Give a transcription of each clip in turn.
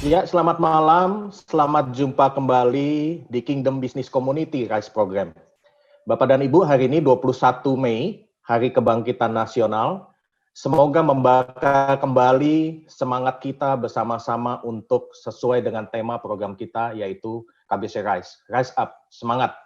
Ya, selamat malam. Selamat jumpa kembali di Kingdom Business Community RISE Program. Bapak dan Ibu, hari ini 21 Mei, Hari Kebangkitan Nasional. Semoga membakar kembali semangat kita bersama-sama untuk sesuai dengan tema program kita, yaitu KBC RISE. Rise Up, semangat.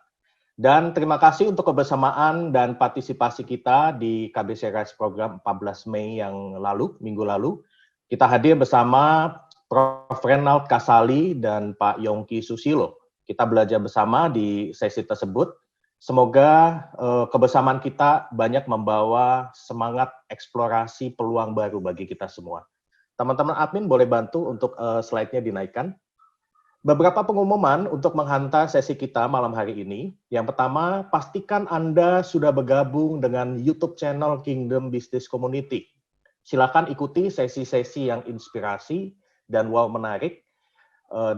Dan terima kasih untuk kebersamaan dan partisipasi kita di KBC RISE Program 14 Mei yang lalu, minggu lalu. Kita hadir bersama Prof. Renald Kasali dan Pak Yongki Susilo. Kita belajar bersama di sesi tersebut. Semoga kebersamaan kita banyak membawa semangat eksplorasi peluang baru bagi kita semua. Teman-teman admin boleh bantu untuk slide-nya dinaikkan. Beberapa pengumuman untuk menghantar sesi kita malam hari ini. Yang pertama, pastikan Anda sudah bergabung dengan YouTube channel Kingdom Business Community. Silakan ikuti sesi-sesi yang inspirasi dan wow menarik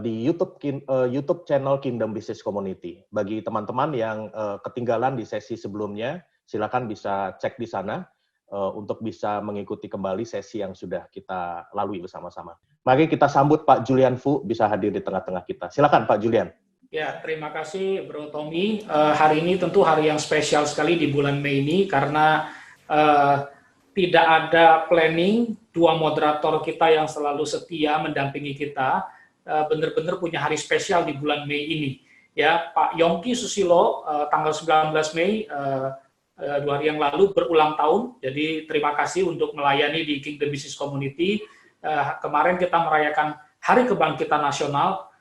di YouTube channel Kingdom Business Community. Bagi teman-teman yang ketinggalan di sesi sebelumnya, silakan bisa cek di sana untuk bisa mengikuti kembali sesi yang sudah kita lalui bersama-sama. Mari kita sambut Pak Julian Fu bisa hadir di tengah-tengah kita. Silakan Pak Julian. Ya, terima kasih Bro Tommy. Hari ini tentu hari yang spesial sekali di bulan Mei ini karena tidak ada planning, dua moderator kita yang selalu setia mendampingi kita, benar-benar punya hari spesial di bulan Mei ini. Ya, Pak Yongki Susilo, tanggal 19 Mei, 2 hari yang lalu berulang tahun, jadi terima kasih untuk melayani di Kingdom Business Community. Kemarin kita merayakan Hari Kebangkitan Nasional,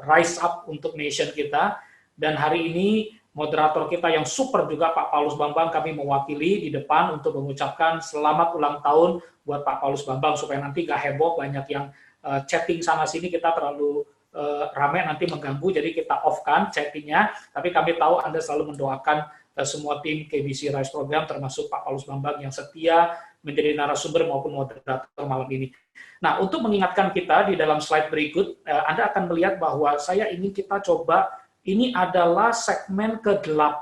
Rise Up untuk nation kita, dan hari ini moderator kita yang super juga Pak Paulus Bambang, kami mewakili di depan untuk mengucapkan selamat ulang tahun buat Pak Paulus Bambang, supaya nanti gak heboh, banyak yang chatting sana-sini, kita terlalu ramai nanti mengganggu, jadi kita off-kan chattingnya, tapi kami tahu Anda selalu mendoakan semua tim KBC RISE Program, termasuk Pak Paulus Bambang yang setia menjadi narasumber maupun moderator malam ini. Nah, untuk mengingatkan kita di dalam slide berikut, Anda akan melihat bahwa saya ingin kita coba. Ini adalah segmen ke-8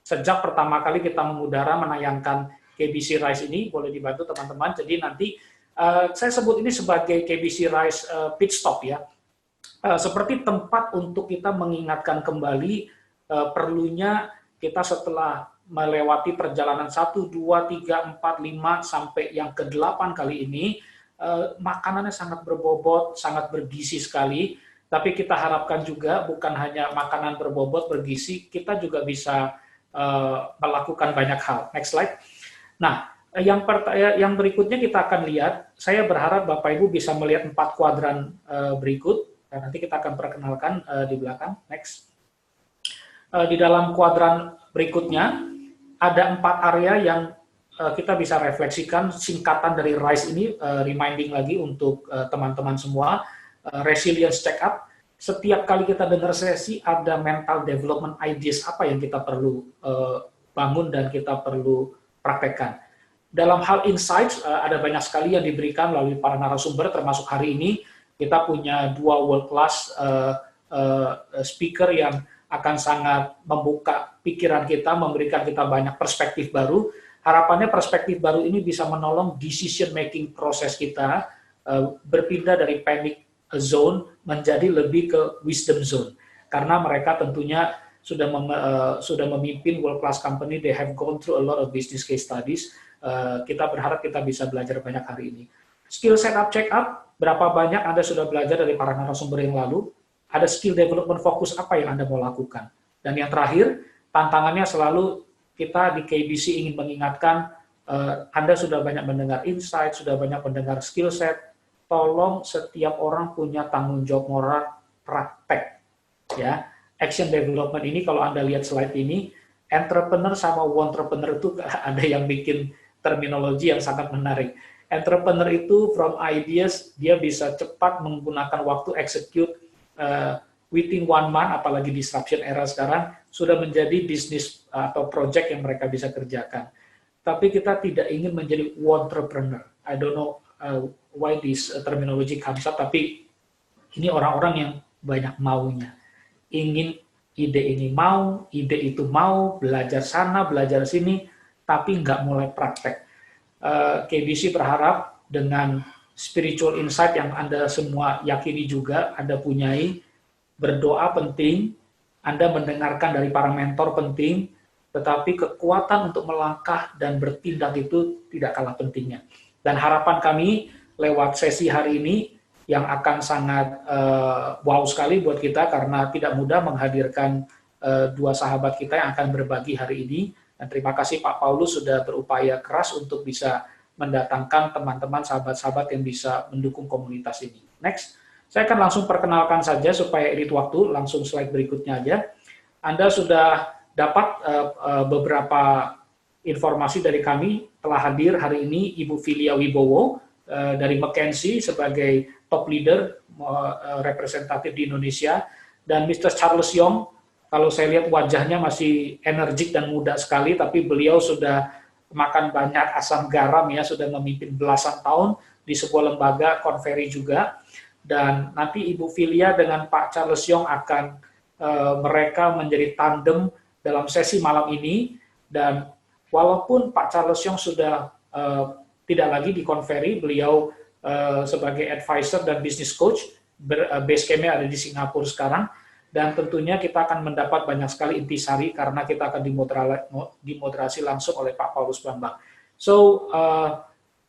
sejak pertama kali kita mengudara menayangkan KBC RISE ini, boleh dibantu teman-teman. Jadi nanti saya sebut ini sebagai KBC RISE pit stop ya. Seperti tempat untuk kita mengingatkan kembali perlunya kita setelah melewati perjalanan 1, 2, 3, 4, 5 sampai yang ke-8 kali ini, makanannya sangat berbobot, sangat bergizi sekali. Tapi kita harapkan juga bukan hanya makanan berbobot, bergizi, kita juga bisa melakukan banyak hal. Next slide. Nah, yang berikutnya kita akan lihat, saya berharap Bapak Ibu bisa melihat 4 kuadran berikut, dan nanti kita akan perkenalkan di belakang. Next. Di dalam kuadran berikutnya, ada 4 area yang kita bisa refleksikan, singkatan dari RISE ini, reminding lagi untuk teman-teman semua. Resilience check up, setiap kali kita dengar sesi ada mental development ideas apa yang kita perlu bangun dan kita perlu praktekkan. Dalam hal insights ada banyak sekali yang diberikan melalui para narasumber, termasuk hari ini kita punya 2 world class speaker yang akan sangat membuka pikiran kita, memberikan kita banyak perspektif baru. Harapannya perspektif baru ini bisa menolong decision making proses kita berpindah dari panic zone menjadi lebih ke wisdom zone, karena mereka tentunya sudah memimpin world class company, they have gone through a lot of business case studies. Kita berharap kita bisa belajar banyak hari ini. Skill setup check up, berapa banyak Anda sudah belajar dari para narasumber yang lalu? Ada skill development fokus apa yang Anda mau lakukan? Dan yang terakhir, tantangannya selalu kita di KBC ingin mengingatkan, Anda sudah banyak mendengar insight, sudah banyak mendengar skill set, tolong setiap orang punya tanggung jawab moral praktek. Ya, action development ini kalau Anda lihat slide ini, entrepreneur sama entrepreneur itu ada yang bikin terminologi yang sangat menarik. Entrepreneur itu from ideas, dia bisa cepat menggunakan waktu execute within 1 month, apalagi disruption era sekarang, sudah menjadi bisnis atau project yang mereka bisa kerjakan. Tapi kita tidak ingin menjadi entrepreneur. I don't know why this terminology comes up, tapi ini orang-orang yang banyak maunya. Ingin ide ini mau, ide itu mau, belajar sana, belajar sini, tapi nggak mulai praktek. KBC berharap dengan spiritual insight yang Anda semua yakini juga, Anda punyai. Berdoa penting, Anda mendengarkan dari para mentor penting, tetapi kekuatan untuk melangkah dan bertindak itu tidak kalah pentingnya. Dan harapan kami lewat sesi hari ini yang akan sangat wow sekali buat kita karena tidak mudah menghadirkan dua sahabat kita yang akan berbagi hari ini. Dan terima kasih Pak Paulus sudah berupaya keras untuk bisa mendatangkan teman-teman, sahabat-sahabat yang bisa mendukung komunitas ini. Next. Saya akan langsung perkenalkan saja supaya irit waktu, langsung slide berikutnya aja. Anda sudah dapat beberapa informasi dari kami, telah hadir hari ini Ibu Filia Wibowo dari McKinsey sebagai top leader representatif di Indonesia, dan Mr. Charles Yong, kalau saya lihat wajahnya masih energik dan muda sekali, tapi beliau sudah makan banyak asam garam ya, sudah memimpin belasan tahun di sebuah lembaga konferi juga. Dan nanti Ibu Filia dengan Pak Charles Yong akan mereka menjadi tandem dalam sesi malam ini. Dan walaupun Pak Charles Yong sudah tidak lagi di konferi, beliau sebagai advisor dan business coach, base camp-nya ada di Singapura sekarang, dan tentunya kita akan mendapat banyak sekali intisari karena kita akan dimoderasi langsung oleh Pak Paulus Bambang. So,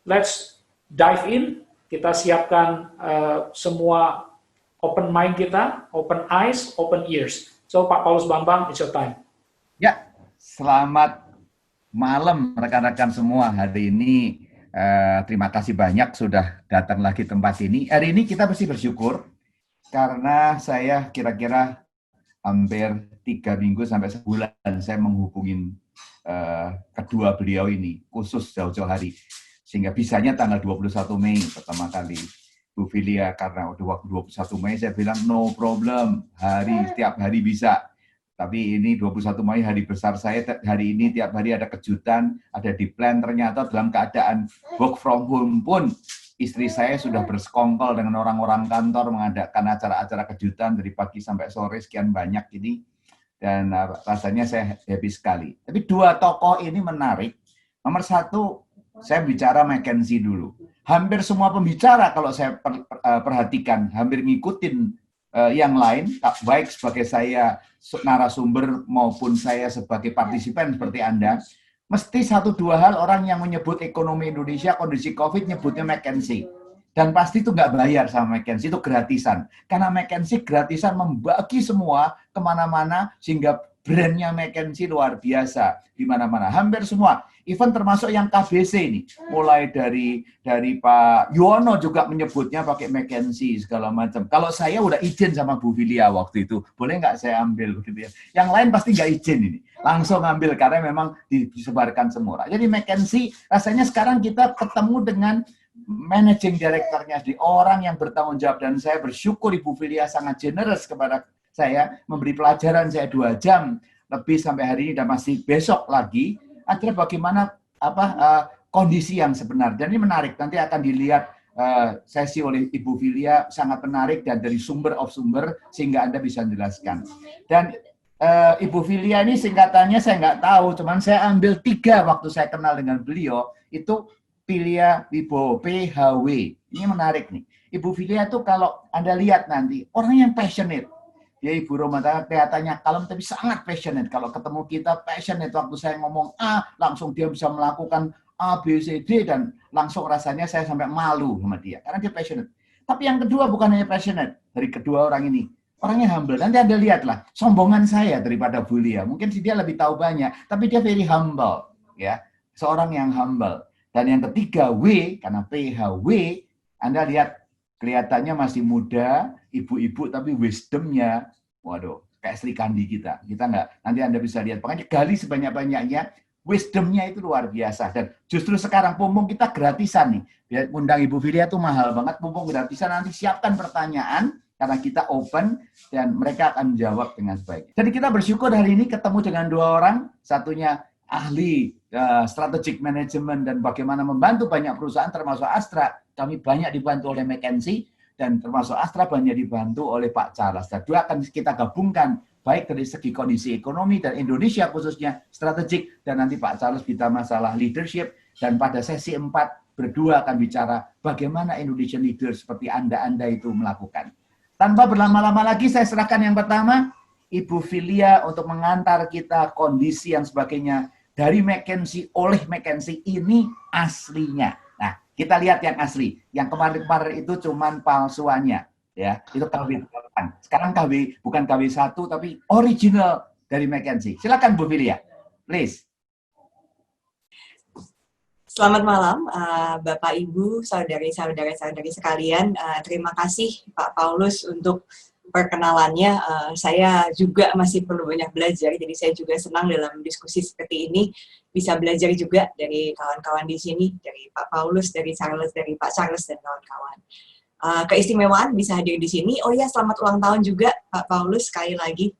let's dive in. Kita siapkan semua open mind kita, open eyes, open ears. So, Pak Paulus Bambang, it's your time. Ya, selamat malam rekan-rekan semua. Hari ini terima kasih banyak sudah datang lagi tempat ini. Hari ini kita mesti bersyukur karena saya kira-kira hampir 3 minggu sampai sebulan saya menghubungin kedua beliau ini, khusus jauh-jauh hari. Sehingga bisanya tanggal 21 Mei pertama kali Bu Filia, karena udah waktu 21 Mei saya bilang no problem, setiap hari bisa. Tapi ini 21 Mei hari besar saya, hari ini tiap hari ada kejutan, ada di plan, ternyata dalam keadaan work from home pun istri saya sudah bersekongkol dengan orang-orang kantor mengadakan acara-acara kejutan dari pagi sampai sore sekian banyak ini. Dan rasanya saya happy sekali. Tapi dua tokoh ini menarik. Nomor satu, saya bicara McKinsey dulu. Hampir semua pembicara kalau saya perhatikan, hampir ngikutin yang lain, baik sebagai saya narasumber maupun saya sebagai partisipan seperti Anda, mesti 1-2 hal orang yang menyebut ekonomi Indonesia, kondisi COVID, nyebutnya McKinsey. Dan pasti itu nggak bayar sama McKinsey, itu gratisan. Karena McKinsey gratisan membagi semua kemana-mana, sehingga brandnya McKinsey luar biasa di mana-mana. Hampir semua, even termasuk yang KBC ini, mulai dari Pak Yono juga menyebutnya pakai McKinsey segala macam. Kalau saya udah izin sama Bu Filia waktu itu, boleh nggak saya ambil gitu ya? Yang lain pasti nggak izin ini, langsung ambil karena memang disebarkan semua. Jadi McKinsey rasanya sekarang kita ketemu dengan managing director-nya, di orang yang bertanggung jawab, dan saya bersyukur Ibu Filia sangat generous kepada saya, memberi pelajaran saya 2 jam lebih sampai hari ini dan masih besok lagi, adalah bagaimana kondisi yang sebenar. Dan ini menarik, nanti akan dilihat sesi oleh Ibu Filia, sangat menarik dan dari sumber sehingga Anda bisa menjelaskan. Dan Ibu Filia ini singkatannya saya nggak tahu, cuman saya ambil 3 waktu saya kenal dengan beliau, itu Filia Wibowo, PHW. Ini menarik nih. Ibu Filia itu kalau Anda lihat nanti, orang yang passionate. Ya Ibu Roma kelihatannya kalem tapi sangat passionate. Kalau ketemu kita passionate, waktu saya ngomong A, langsung dia bisa melakukan A, B, C, D, dan langsung rasanya saya sampai malu sama dia. Karena dia passionate. Tapi yang kedua bukan hanya passionate. Dari kedua orang ini, orangnya humble. Nanti Anda lihatlah, sombongan saya daripada Bu Lia. Mungkin dia lebih tahu banyak, tapi dia very humble. Ya, seorang yang humble. Dan yang ketiga, W, karena PHW, Anda lihat kelihatannya masih muda, ibu-ibu, tapi wisdomnya, waduh, kayak Sri Kandi kita. Kita nggak, nanti Anda bisa lihat. Makanya gali sebanyak-banyaknya, wisdomnya itu luar biasa. Dan justru sekarang mumpung kita gratisan nih. Biar undang Ibu Filia itu mahal banget, mumpung gratisan, nanti siapkan pertanyaan, karena kita open, dan mereka akan menjawab dengan baik. Jadi kita bersyukur hari ini ketemu dengan 2 orang, satunya ahli strategic management dan bagaimana membantu banyak perusahaan termasuk Astra. Kami banyak dibantu oleh McKinsey dan termasuk Astra banyak dibantu oleh Pak Charles. Dan 2 akan kita gabungkan baik dari segi kondisi ekonomi dan Indonesia khususnya strategik, dan nanti Pak Charles kita masalah leadership, dan pada sesi 4 berdua akan bicara bagaimana Indonesian leader seperti Anda itu melakukan. Tanpa berlama-lama lagi, saya serahkan yang pertama, Ibu Filia untuk mengantar kita kondisi yang sebagainya dari McKinsey, oleh McKinsey ini aslinya. Nah, kita lihat yang asli. Yang kemarin-kemarin itu cuman palsuannya. Ya, itu KW8. Sekarang bukan KW1, tapi original dari McKinsey. Silakan Bu Filia, please. Selamat malam, Bapak, Ibu, saudari sekalian. Terima kasih Pak Paulus untuk perkenalannya. Saya juga masih perlu banyak belajar, jadi saya juga senang dalam diskusi seperti ini bisa belajar juga dari kawan-kawan di sini, dari Pak Paulus, dari Pak Charles dan kawan-kawan. Keistimewaan bisa hadir di sini. Oh ya, selamat ulang tahun juga Pak Paulus sekali lagi.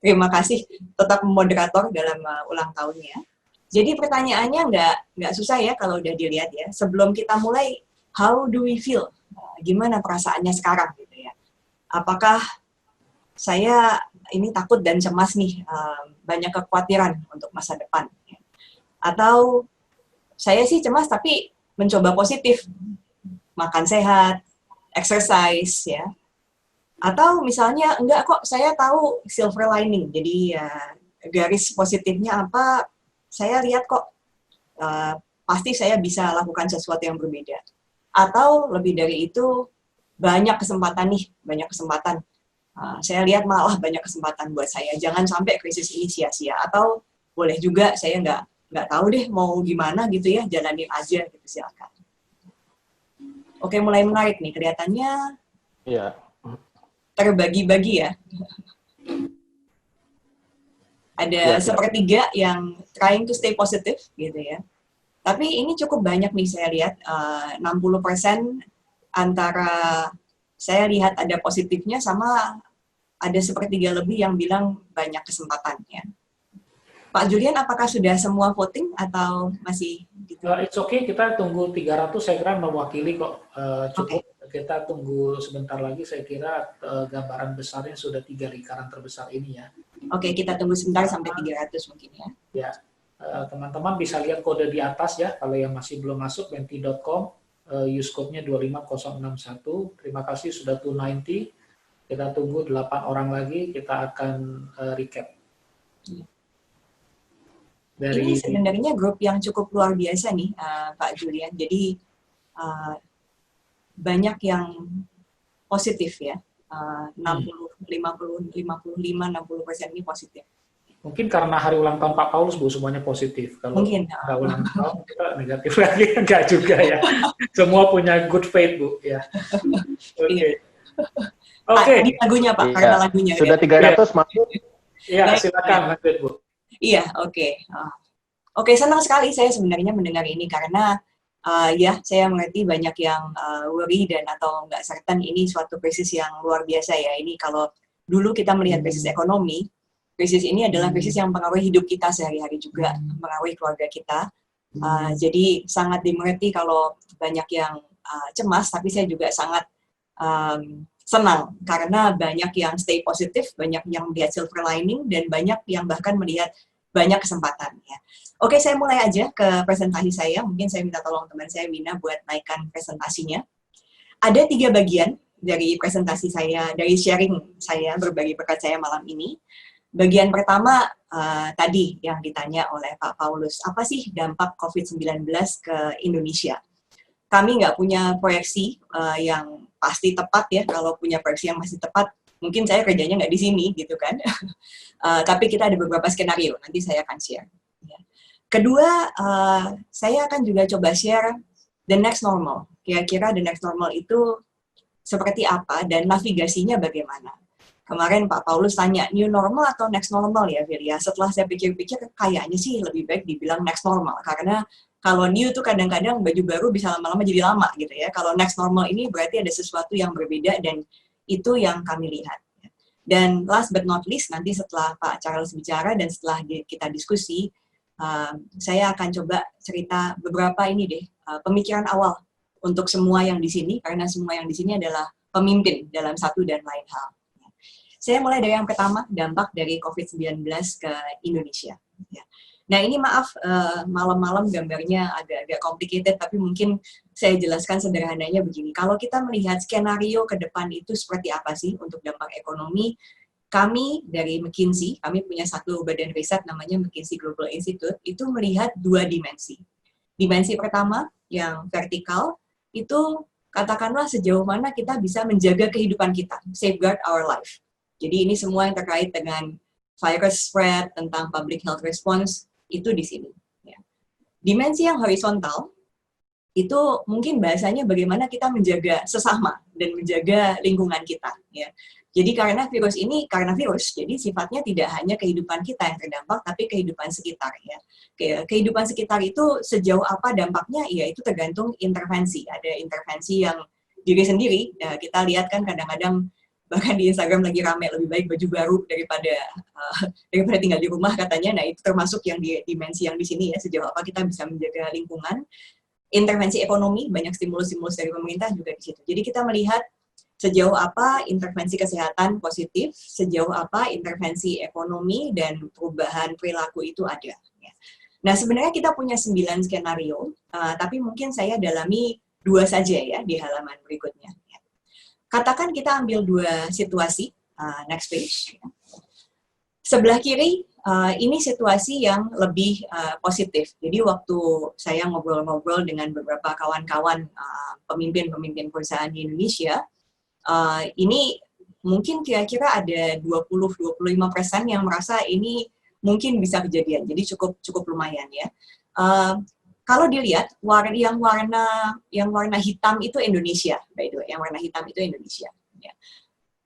Terima kasih tetap moderator dalam ulang tahunnya. Jadi pertanyaannya nggak susah ya kalau udah dilihat ya. Sebelum kita mulai, how do we feel? Gimana perasaannya sekarang gitu ya? Apakah saya ini takut dan cemas nih, banyak kekhawatiran untuk masa depan? Atau saya sih cemas tapi mencoba positif, makan sehat, exercise ya. Atau misalnya enggak kok, saya tahu silver lining. Jadi ya garis positifnya apa? Saya lihat kok, pasti saya bisa lakukan sesuatu yang berbeda. Atau lebih dari itu, banyak kesempatan nih, banyak kesempatan. Saya lihat malah banyak kesempatan buat saya. Jangan sampai krisis ini sia-sia. Atau boleh juga saya nggak tahu deh mau gimana gitu ya, jalanin aja gitu, silakan. Oke, mulai menarik nih, kelihatannya terbagi-bagi ya. Ada sepertiga yang trying to stay positive gitu ya. Tapi ini cukup banyak nih saya lihat, 60% antara saya lihat ada positifnya sama ada sepertiga lebih yang bilang banyak kesempatannya. Pak Julian, apakah sudah semua voting atau masih gitu? It's okay, kita tunggu 300, saya kira mewakili kok, cukup. Okay. Kita tunggu sebentar lagi, saya kira gambaran besarnya sudah 3 lingkaran terbesar ini ya. Oke, kita tunggu sebentar sampai 300 mungkin ya. Ya, teman-teman bisa lihat kode di atas ya, kalau yang masih belum masuk, menti.com, use code-nya 25061. Terima kasih sudah 290. Kita tunggu 8 orang lagi, kita akan recap. Ini sebenarnya grup yang cukup luar biasa nih, Pak Julian. Jadi banyak yang positif ya, 55-60% ini positif. Mungkin karena hari ulang tahun Pak Paulus, Bu, semuanya positif. Kalau mungkin nggak ulang tahun, kita negatif lagi. Enggak juga ya. Semua punya good faith, Bu. Ya. Oke. Oke. Ini lagunya, Pak, karena lagunya. Sudah 300 masuk. Iya, silakan, lanjut, Bu. Iya, oke. Oke, senang sekali saya sebenarnya mendengar ini karena ya, saya mengerti banyak yang worry dan atau nggak certain ini suatu krisis yang luar biasa ya. Ini kalau dulu kita melihat krisis ekonomi, krisis ini adalah krisis yang mempengaruhi hidup kita sehari-hari juga, mempengaruhi keluarga kita. Jadi sangat dimengerti kalau banyak yang cemas, tapi saya juga sangat senang karena banyak yang stay positif, banyak yang melihat silver lining, dan banyak yang bahkan melihat banyak kesempatan ya. Oke, saya mulai aja ke presentasi saya. Mungkin saya minta tolong teman saya Wina buat naikkan presentasinya. Ada 3 bagian dari presentasi saya, dari sharing saya, berbagi berkat saya malam ini. Bagian pertama tadi yang ditanya oleh Pak Paulus, apa sih dampak COVID-19 ke Indonesia? Kami nggak punya proyeksi yang pasti tepat ya. Kalau punya proyeksi yang masih tepat, mungkin saya kerjanya nggak di sini gitu kan. Tapi kita ada beberapa skenario, nanti saya akan share. Kedua, saya akan juga coba share the next normal. Kira-kira the next normal itu seperti apa dan navigasinya bagaimana. Kemarin Pak Paulus tanya, new normal atau next normal ya, Filia? Setelah saya pikir-pikir, kayaknya sih lebih baik dibilang next normal. Karena kalau new tuh kadang-kadang baju baru bisa lama-lama jadi lama gitu ya. Kalau next normal ini berarti ada sesuatu yang berbeda dan itu yang kami lihat. Dan last but not least, nanti setelah Pak Charles bicara dan setelah kita diskusi, saya akan coba cerita beberapa ini deh, pemikiran awal untuk semua yang di sini, karena semua yang di sini adalah pemimpin dalam satu dan lain hal. Saya mulai dari yang pertama, dampak dari COVID-19 ke Indonesia. Nah ini maaf, malam-malam gambarnya agak-agak complicated, tapi mungkin saya jelaskan sederhananya begini. Kalau kita melihat skenario ke depan itu seperti apa sih untuk dampak ekonomi, kami dari McKinsey, kami punya satu badan riset namanya McKinsey Global Institute, itu melihat 2 dimensi. Dimensi pertama, yang vertikal, itu katakanlah sejauh mana kita bisa menjaga kehidupan kita, safeguard our life. Jadi ini semua yang terkait dengan virus spread, tentang public health response, itu di sini. Ya. Dimensi yang horizontal, itu mungkin bahasanya bagaimana kita menjaga sesama dan menjaga lingkungan kita. Ya. Jadi karena virus, jadi sifatnya tidak hanya kehidupan kita yang terdampak, tapi kehidupan sekitar. Ya. Kehidupan sekitar itu sejauh apa dampaknya, ya itu tergantung intervensi. Ada intervensi yang diri sendiri, ya, kita lihat kan kadang-kadang bahkan di Instagram lagi rame lebih baik baju baru daripada tinggal di rumah katanya. Nah itu termasuk yang di dimensi yang di sini ya, sejauh apa kita bisa menjaga lingkungan. Intervensi ekonomi, banyak stimulus-stimulus dari pemerintah juga di situ. Jadi kita melihat sejauh apa intervensi kesehatan positif, sejauh apa intervensi ekonomi dan perubahan perilaku itu ada. Nah sebenarnya kita punya 9 skenario, tapi mungkin saya dalami 2 saja ya di halaman berikutnya. Katakan kita ambil 2 situasi, next page. Sebelah kiri, ini situasi yang lebih positif. Jadi waktu saya ngobrol-ngobrol dengan beberapa kawan-kawan pemimpin-pemimpin perusahaan di Indonesia, ini mungkin kira-kira ada 20-25% yang merasa ini mungkin bisa kejadian. Jadi cukup lumayan ya. Kalau dilihat yang warna hitam itu Indonesia, by the way, yang warna hitam itu Indonesia. Ya.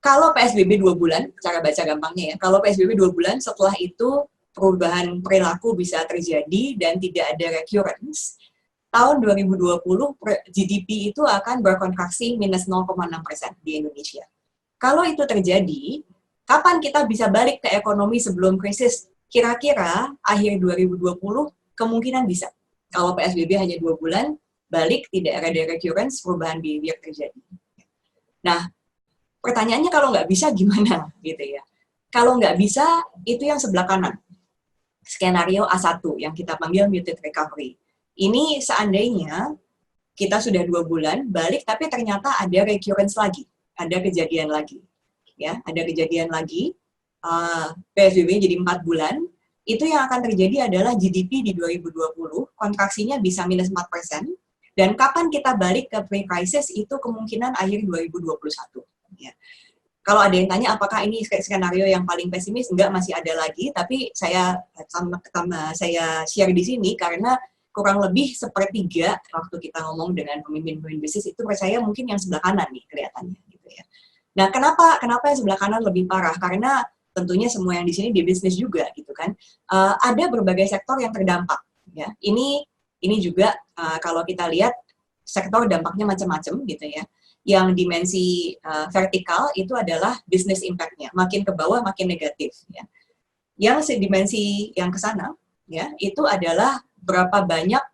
Kalau PSBB 2 bulan, cara baca gampangnya ya, kalau PSBB 2 bulan setelah itu perubahan perilaku bisa terjadi dan tidak ada recurrence, tahun 2020 GDP itu akan berkontraksi minus 0,6% di Indonesia. Kalau itu terjadi, kapan kita bisa balik ke ekonomi sebelum krisis? Kira-kira akhir 2020 kemungkinan bisa. Kalau PSBB hanya 2 bulan, balik tidak ada recurrence, perubahan behavior terjadi. Nah, pertanyaannya kalau nggak bisa gimana gitu ya? Kalau nggak bisa, itu yang sebelah kanan. Skenario A1 yang kita panggil muted recovery. Ini seandainya kita sudah 2 bulan, balik tapi ternyata ada recurrence lagi, ada kejadian lagi. Ya, ada kejadian lagi, PSBB jadi 4 bulan, itu yang akan terjadi adalah GDP di 2020, kontraksinya bisa minus 4%, dan kapan kita balik ke pre-crisis itu kemungkinan akhir 2021. Ya. Kalau ada yang tanya apakah ini skenario yang paling pesimis, enggak, masih ada lagi, tapi saya share di sini karena kurang lebih sepertiga waktu kita ngomong dengan pemimpin bisnis itu percaya mungkin yang sebelah kanan nih kelihatannya gitu ya. Nah, kenapa yang sebelah kanan lebih parah? Karena tentunya semua yang di sini di bisnis juga gitu kan. Ada berbagai sektor yang terdampak ya. Ini juga kalau kita lihat sektor dampaknya macam-macam gitu ya. Yang dimensi vertikal itu adalah business impact-nya, makin ke bawah makin negatif ya. Yang dimensi yang ke sana ya, itu adalah berapa banyak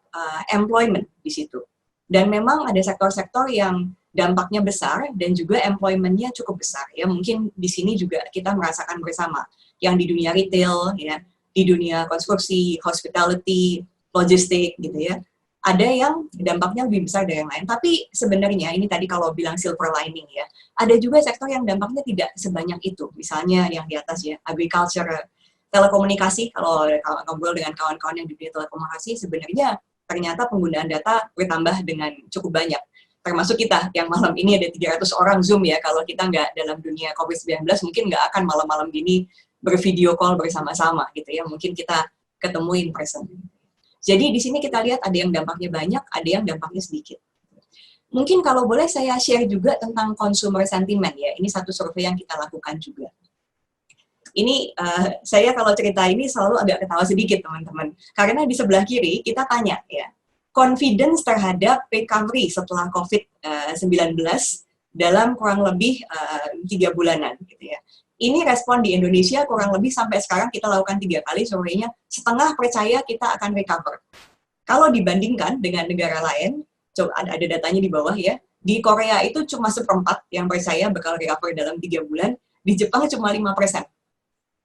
employment di situ. Dan memang ada sektor-sektor yang dampaknya besar dan juga employment-nya cukup besar ya. Mungkin di sini juga kita merasakan bersama yang di dunia retail ya, di dunia konstruksi, hospitality, logistik gitu ya. Ada yang dampaknya lebih besar dari yang lain. Tapi sebenarnya ini tadi kalau bilang silver lining ya, ada juga sektor yang dampaknya tidak sebanyak itu. Misalnya yang di atas ya, agriculture, telekomunikasi. Kalau ngobrol dengan kawan-kawan yang di dunia telekomunikasi, sebenarnya ternyata penggunaan data bertambah dengan cukup banyak. Termasuk kita yang malam ini ada 300 orang Zoom ya. Kalau kita nggak dalam dunia COVID-19 mungkin nggak akan malam-malam gini bervideo call bersama-sama gitu ya. Mungkin kita ketemu in person. Jadi di sini kita lihat ada yang dampaknya banyak, ada yang dampaknya sedikit. Mungkin kalau boleh saya share juga tentang consumer sentiment ya. Ini satu survei yang kita lakukan juga. Ini saya kalau cerita ini selalu agak ketawa sedikit teman-teman. Karena di sebelah kiri kita tanya ya, confidence terhadap recovery setelah COVID-19 dalam kurang lebih 3 bulanan gitu ya. Ini respon di Indonesia kurang lebih sampai sekarang kita lakukan 3 kali surveinya, setengah percaya kita akan recover. Kalau dibandingkan dengan negara lain, coba ada datanya di bawah ya, di Korea itu cuma 1/4 yang percaya bakal recover dalam 3 bulan, di Jepang cuma 5%.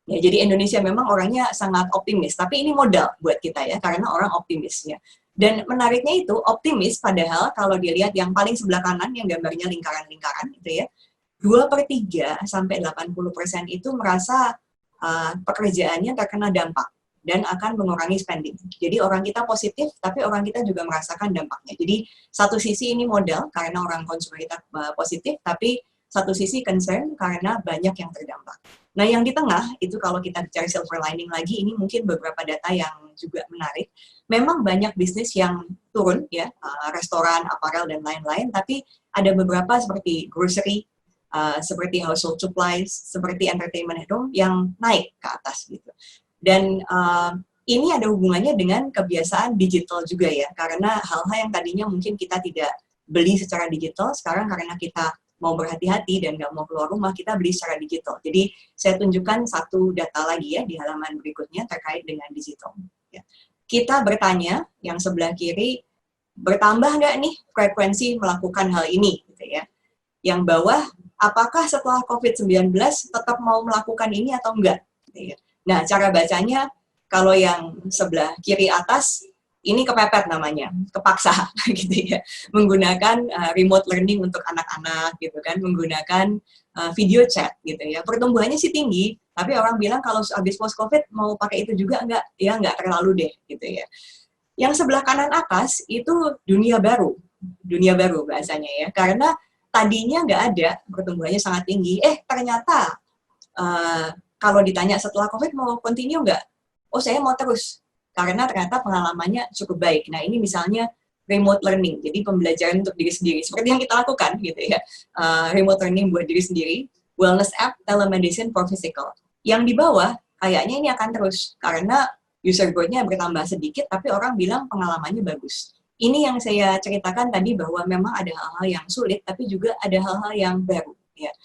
Ya, jadi Indonesia memang orangnya sangat optimis, tapi ini modal buat kita ya, karena orang optimis ya. Dan menariknya itu optimis, padahal kalau dilihat yang paling sebelah kanan, yang gambarnya lingkaran-lingkaran gitu ya, 2/3 sampai 80% itu merasa pekerjaannya terkena dampak dan akan mengurangi spending. Jadi orang kita positif, tapi orang kita juga merasakan dampaknya. Jadi satu sisi ini modal karena orang konsumen kita positif, tapi satu sisi concern karena banyak yang terdampak. Nah, yang di tengah itu kalau kita bicara silver lining lagi, ini mungkin beberapa data yang juga menarik. Memang banyak bisnis yang turun ya, restoran, aparel dan lain-lain, tapi ada beberapa seperti grocery, seperti household supplies, seperti entertainment at home yang naik ke atas gitu. Dan ini ada hubungannya dengan kebiasaan digital juga ya, karena hal-hal yang tadinya mungkin kita tidak beli secara digital, sekarang karena kita mau berhati-hati dan nggak mau keluar rumah, kita beli secara digital. Jadi saya tunjukkan satu data lagi ya di halaman berikutnya terkait dengan digital. Ya. Kita bertanya, yang sebelah kiri, bertambah nggak nih frekuensi melakukan hal ini? Gitu ya. Yang bawah, apakah setelah COVID-19 tetap mau melakukan ini atau enggak? Gitu ya. Nah, cara bacanya, kalau yang sebelah kiri atas, ini kepepet namanya, kepaksa gitu ya, menggunakan remote learning untuk anak-anak gitu kan, menggunakan video chat gitu ya. Pertumbuhannya sih tinggi, tapi orang bilang kalau habis post covid mau pakai itu juga enggak, ya enggak terlalu deh gitu ya. Yang sebelah kanan atas itu dunia baru bahasanya ya, karena tadinya nggak ada, pertumbuhannya sangat tinggi. Ternyata kalau ditanya setelah covid mau continue nggak? Oh, saya mau terus. Karena ternyata pengalamannya cukup baik. Nah, ini misalnya remote learning, jadi pembelajaran untuk diri sendiri, seperti yang kita lakukan gitu ya. Remote learning buat diri sendiri, wellness app, telemedicine for physical. Yang di bawah, kayaknya ini akan terus, karena user growth-nya bertambah sedikit, tapi orang bilang pengalamannya bagus. Ini yang saya ceritakan tadi, bahwa memang ada hal-hal yang sulit, tapi juga ada hal-hal yang baru. Ya.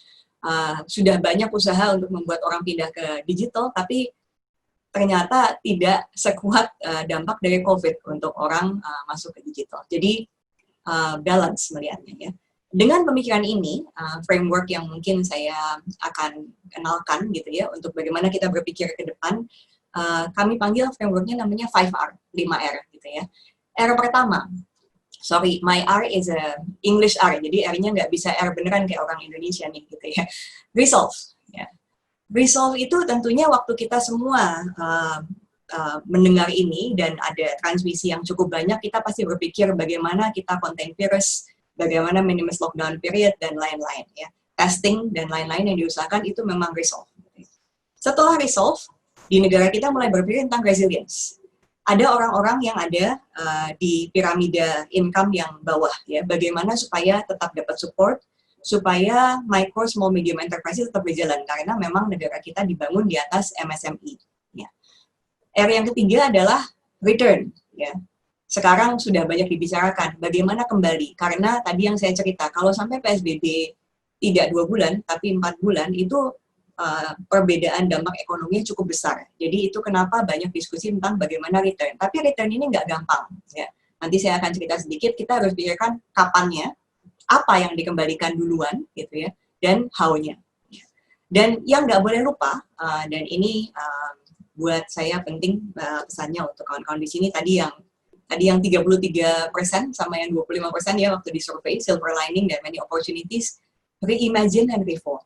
Sudah banyak usaha untuk membuat orang pindah ke digital, tapi ternyata tidak sekuat dampak dari COVID untuk orang masuk ke digital. Jadi balance melihatnya ya. Dengan pemikiran ini, framework yang mungkin saya akan kenalkan gitu ya, untuk bagaimana kita berpikir ke depan, kami panggil frameworknya namanya 5R, 5R gitu ya. R pertama, sorry, my R is a English R, jadi R-nya nggak bisa R beneran kayak orang Indonesia nih gitu ya. Resolve. Ya. Resolve itu tentunya waktu kita semua mendengar ini dan ada transmisi yang cukup banyak, kita pasti berpikir bagaimana kita contain virus, bagaimana minimize lockdown period, dan lain-lain. Ya. Testing dan lain-lain yang diusahakan itu memang resolve. Setelah resolve, di negara kita mulai berpikir tentang resilience. Ada orang-orang yang ada di piramida income yang bawah, ya. Bagaimana supaya tetap dapat support, supaya micro, small, medium enterprise tetap berjalan, karena memang negara kita dibangun di atas MSME. Ya. R yang ketiga adalah return. Ya. Sekarang sudah banyak dibicarakan, bagaimana kembali, karena tadi yang saya cerita, kalau sampai PSBB tidak 2 bulan, tapi 4 bulan, itu perbedaan dampak ekonominya cukup besar. Jadi itu kenapa banyak diskusi tentang bagaimana return. Tapi return ini nggak gampang. Ya. Nanti saya akan cerita sedikit, kita harus pikirkan kapannya, apa yang dikembalikan duluan, gitu ya, dan how-nya. Dan yang nggak boleh lupa, dan ini buat saya penting pesannya untuk kawan-kawan di sini, tadi yang 33% sama yang 25% ya waktu di survei, silver lining dan many opportunities, reimagine and reform.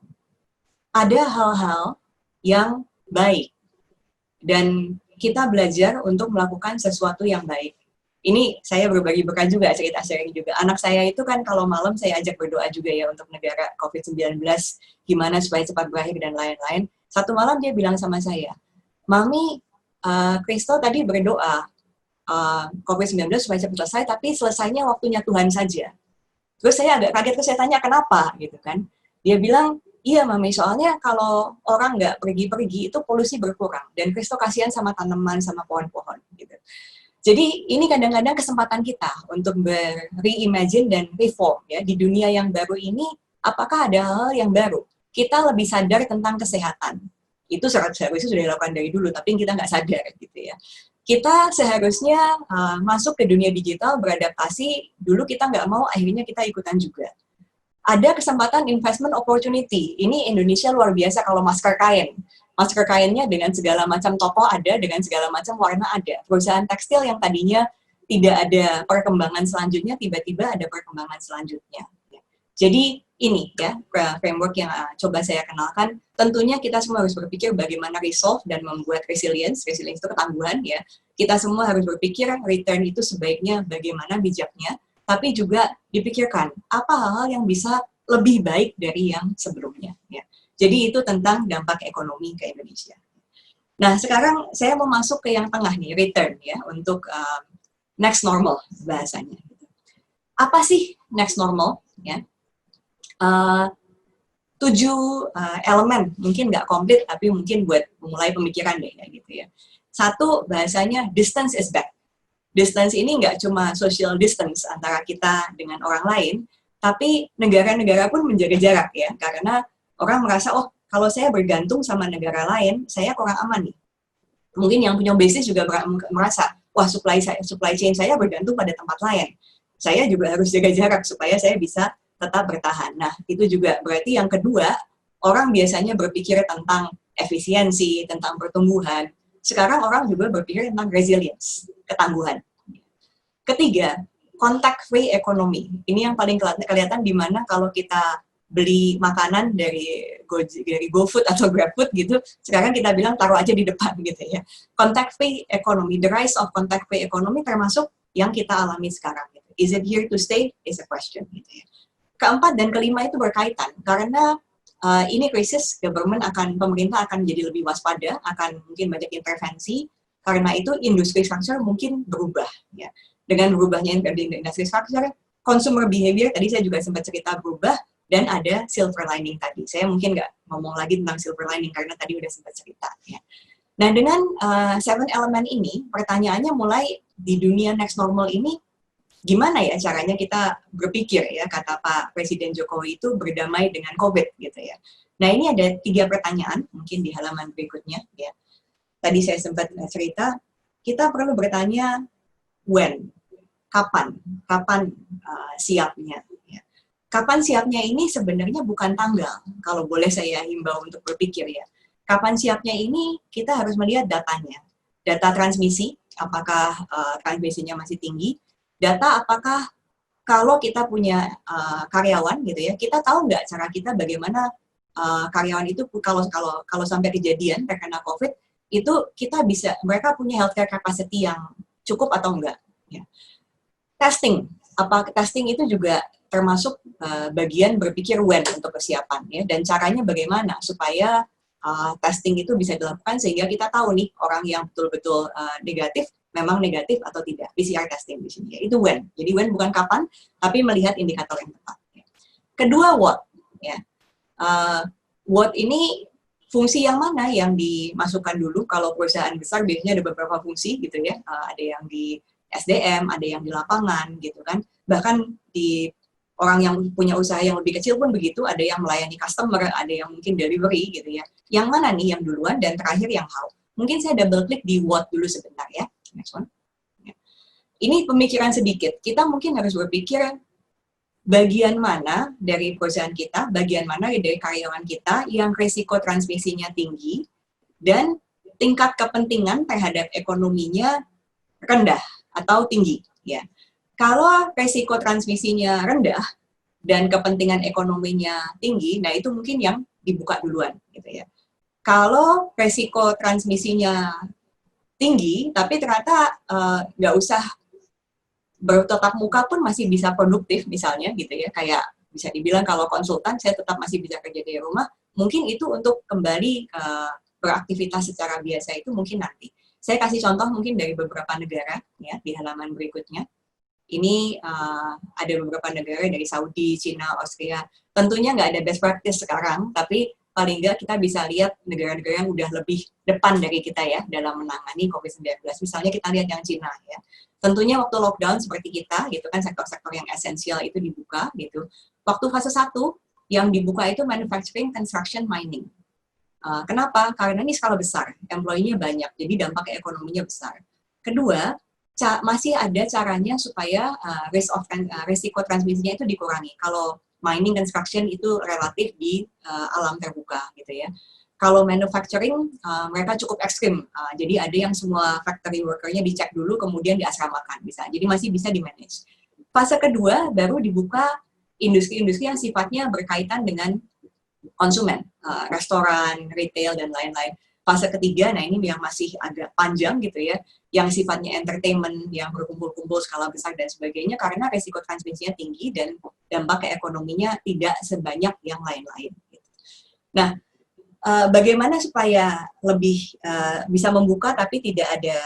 Ada hal-hal yang baik, dan kita belajar untuk melakukan sesuatu yang baik. Ini saya berbagi berkah juga, cerita sharing juga. Anak saya itu kan kalau malam saya ajak berdoa juga ya untuk negara COVID-19, gimana supaya cepat berakhir dan lain-lain. Satu malam dia bilang sama saya, Mami, Kristo tadi berdoa COVID-19 supaya cepat selesai, tapi selesainya waktunya Tuhan saja. Terus saya agak kaget, terus saya tanya kenapa gitu kan. Dia bilang, iya Mami, soalnya kalau orang nggak pergi-pergi itu polusi berkurang, dan Kristo kasihan sama tanaman, sama pohon-pohon gitu. Jadi ini kadang-kadang kesempatan kita untuk reimagine dan reform ya di dunia yang baru ini. Apakah ada hal yang baru? Kita lebih sadar tentang kesehatan. Itu seharusnya sudah dilakukan dari dulu, tapi kita nggak sadar gitu ya. Kita seharusnya masuk ke dunia digital, beradaptasi. Dulu kita nggak mau, akhirnya kita ikutan juga. Ada kesempatan investment opportunity. Ini Indonesia luar biasa kalau masker kain. masker kainnya dengan segala macam toko ada, dengan segala macam warna ada. Perusahaan tekstil yang tadinya tidak ada perkembangan selanjutnya, tiba-tiba ada perkembangan selanjutnya. Jadi ini ya framework yang coba saya kenalkan. Tentunya kita semua harus berpikir bagaimana resolve dan membuat resilience. Resilience itu ketangguhan ya. Kita semua harus berpikir return itu sebaiknya bagaimana bijaknya, tapi juga dipikirkan apa hal-hal yang bisa lebih baik dari yang sebelumnya. Ya. Jadi itu tentang dampak ekonomi ke Indonesia. Nah sekarang saya mau masuk ke yang tengah nih, return ya, untuk next normal bahasanya. Apa sih next normal? Ya. 7 elemen, mungkin nggak komplit, tapi mungkin buat memulai pemikiran deh, ya gitu ya. 1, bahasanya distance is back. Distance ini nggak cuma social distance antara kita dengan orang lain, tapi negara-negara pun menjaga jarak ya, karena orang merasa, oh kalau saya bergantung sama negara lain, saya kurang aman nih. Mungkin yang punya bisnis juga merasa, wah supply chain saya bergantung pada tempat lain. Saya juga harus jaga jarak supaya saya bisa tetap bertahan. Nah, itu juga berarti yang kedua, orang biasanya berpikir tentang efisiensi, tentang pertumbuhan. Sekarang orang juga berpikir tentang resilience, ketangguhan. Ketiga, contact free economy. Ini yang paling kelihatan di mana kalau kita beli makanan dari GoFood atau GrabFood gitu, sekarang kita bilang taruh aja di depan gitu ya. Contact free economy, the rise of contact free economy termasuk yang kita alami sekarang. Gitu. Is it here to stay? Is a question gitu ya. Keempat dan kelima itu berkaitan karena ini krisis, pemerintah akan jadi lebih waspada, akan mungkin banyak intervensi. Karena itu industri structure mungkin berubah. Ya. Dengan berubahnya industri structure, consumer behavior tadi saya juga sempat cerita berubah dan ada silver lining tadi. Saya mungkin nggak ngomong lagi tentang silver lining karena tadi udah sempat cerita. Ya. Nah dengan 7 elemen ini, pertanyaannya mulai di dunia next normal ini. Gimana ya caranya kita berpikir ya, kata Pak Presiden Jokowi itu berdamai dengan COVID gitu ya. Nah ini ada 3 pertanyaan mungkin di halaman berikutnya ya. Tadi saya sempat cerita, kita perlu bertanya when, kapan siapnya. Ya. Kapan siapnya ini sebenarnya bukan tanggal, kalau boleh saya himbau untuk berpikir ya. Kapan siapnya ini kita harus melihat datanya, data transmisi, apakah transmisinya masih tinggi. Data apakah kalau kita punya karyawan gitu ya, kita tahu nggak cara kita bagaimana karyawan itu kalau sampai kejadian terkena COVID itu mereka punya healthcare capacity yang cukup atau enggak. Ya. Testing itu juga termasuk bagian berpikir when untuk persiapan ya, dan caranya bagaimana supaya testing itu bisa dilakukan sehingga kita tahu nih orang yang betul-betul negatif memang negatif atau tidak, PCR testing di sini. Ya. Itu when. Jadi when bukan kapan, tapi melihat indikator yang tepat. Ya. Kedua, what. Ya. What ini fungsi yang mana yang dimasukkan dulu? Kalau perusahaan besar biasanya ada beberapa fungsi gitu ya. Ada yang di SDM, ada yang di lapangan gitu kan. Bahkan di orang yang punya usaha yang lebih kecil pun begitu, ada yang melayani customer, ada yang mungkin delivery gitu ya. Yang mana nih yang duluan dan terakhir yang how? Mungkin saya double klik di what dulu sebentar ya. Next one. Ini pemikiran sedikit. Kita mungkin harus berpikir bagian mana dari perusahaan kita, bagian mana dari karyawan kita yang risiko transmisinya tinggi dan tingkat kepentingan terhadap ekonominya rendah atau tinggi. Ya. Kalau risiko transmisinya rendah dan kepentingan ekonominya tinggi, nah itu mungkin yang dibuka duluan, gitu ya. Kalau risiko transmisinya tinggi, tapi ternyata nggak usah bertatap muka pun masih bisa produktif misalnya gitu ya, kayak bisa dibilang kalau konsultan saya tetap masih bisa kerja dari rumah, mungkin itu untuk kembali beraktivitas secara biasa itu mungkin nanti. Saya kasih contoh mungkin dari beberapa negara ya di halaman berikutnya. Ini ada beberapa negara dari Saudi, Cina, Austria. Tentunya nggak ada best practice sekarang, tapi paling nggak kita bisa lihat negara-negara yang udah lebih depan dari kita ya dalam menangani COVID-19. Misalnya kita lihat yang Cina ya. Tentunya waktu lockdown seperti kita gitu kan, sektor-sektor yang esensial itu dibuka gitu. Waktu fase 1 yang dibuka itu manufacturing, construction, mining. Kenapa? Karena ini skala besar, employee-nya banyak, jadi dampak ekonominya besar. Kedua, masih ada caranya supaya risiko transmisinya itu dikurangi. Kalau mining construction itu relatif di alam terbuka gitu ya. Kalau manufacturing, mereka cukup ekstrim. Jadi ada yang semua factory worker-nya dicek dulu, kemudian diasramakan. Bisa. Jadi masih bisa di-manage. Fase kedua, baru dibuka industri-industri yang sifatnya berkaitan dengan konsumen, restoran, retail, dan lain-lain. Fase ketiga, nah ini yang masih agak panjang gitu ya, yang sifatnya entertainment, yang berkumpul-kumpul skala besar dan sebagainya, karena resiko transmisinya tinggi dan dampak ke ekonominya tidak sebanyak yang lain-lain. Nah, bagaimana supaya lebih bisa membuka tapi tidak ada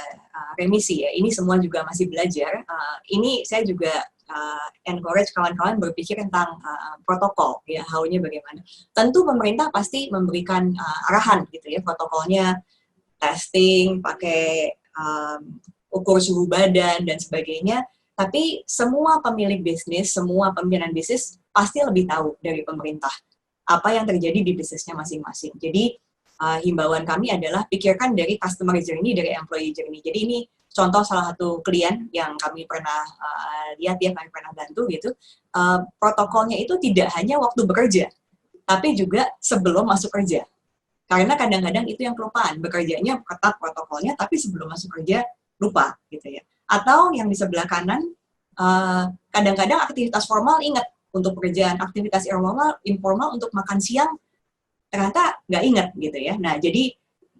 remisi ya? Ini semua juga masih belajar. Ini saya juga encourage kawan-kawan berpikir tentang protokol ya, how-nya bagaimana. Tentu pemerintah pasti memberikan arahan gitu ya, protokolnya testing, pakai ukur suhu badan dan sebagainya. Tapi semua pemilik bisnis, semua pimpinan bisnis pasti lebih tahu dari pemerintah apa yang terjadi di bisnisnya masing-masing. Jadi himbauan kami adalah pikirkan dari customer journey, dari employee journey. Jadi ini contoh salah satu klien yang kami pernah lihat ya, kami pernah bantu gitu. Protokolnya itu tidak hanya waktu bekerja, tapi juga sebelum masuk kerja. Karena kadang-kadang itu yang kelupaan, bekerjanya ketat protokolnya, tapi sebelum masuk kerja lupa gitu ya. Atau yang di sebelah kanan, kadang-kadang aktivitas formal ingat untuk pekerjaan, aktivitas informal untuk makan siang ternyata nggak ingat gitu ya. Nah, jadi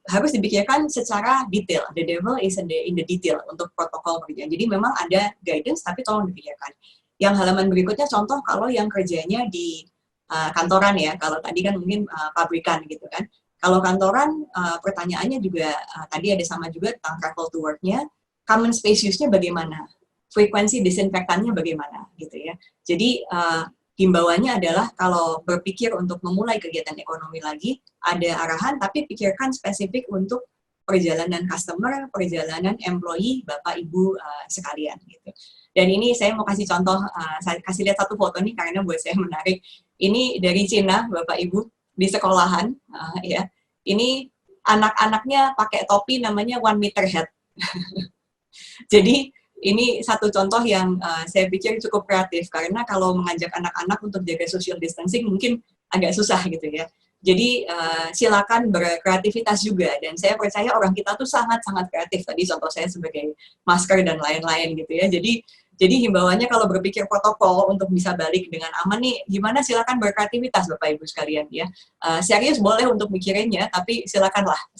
harus dipikirkan secara detail. The devil is in the detail untuk protokol kerja. Jadi memang ada guidance, tapi tolong dipikirkan. Yang halaman berikutnya contoh kalau yang kerjanya di kantoran ya. Kalau tadi kan mungkin pabrikan gitu kan. Kalau kantoran, pertanyaannya juga tadi ada sama juga tentang travel to work-nya. Common space use-nya bagaimana? Frekuensi disinfektannya bagaimana gitu ya. Jadi himbauannya adalah kalau berpikir untuk memulai kegiatan ekonomi lagi, ada arahan tapi pikirkan spesifik untuk perjalanan customer, perjalanan employee, Bapak Ibu sekalian gitu. Dan ini saya mau kasih contoh, saya kasih lihat satu foto nih karena buat saya menarik. Ini dari Cina, Bapak Ibu, di sekolahan ya. Ini anak-anaknya pakai topi namanya 1 meter hat. Jadi ini satu contoh yang saya pikir cukup kreatif, karena kalau mengajak anak-anak untuk jaga social distancing mungkin agak susah gitu ya. Jadi silakan berkreativitas juga, dan saya percaya orang kita tuh sangat-sangat kreatif. Tadi contoh saya sebagai masker dan lain-lain gitu ya. Jadi himbauannya kalau berpikir protokol untuk bisa balik dengan aman nih, gimana silakan berkreativitas Bapak Ibu sekalian ya. Serius boleh untuk mikirinnya, tapi silakanlah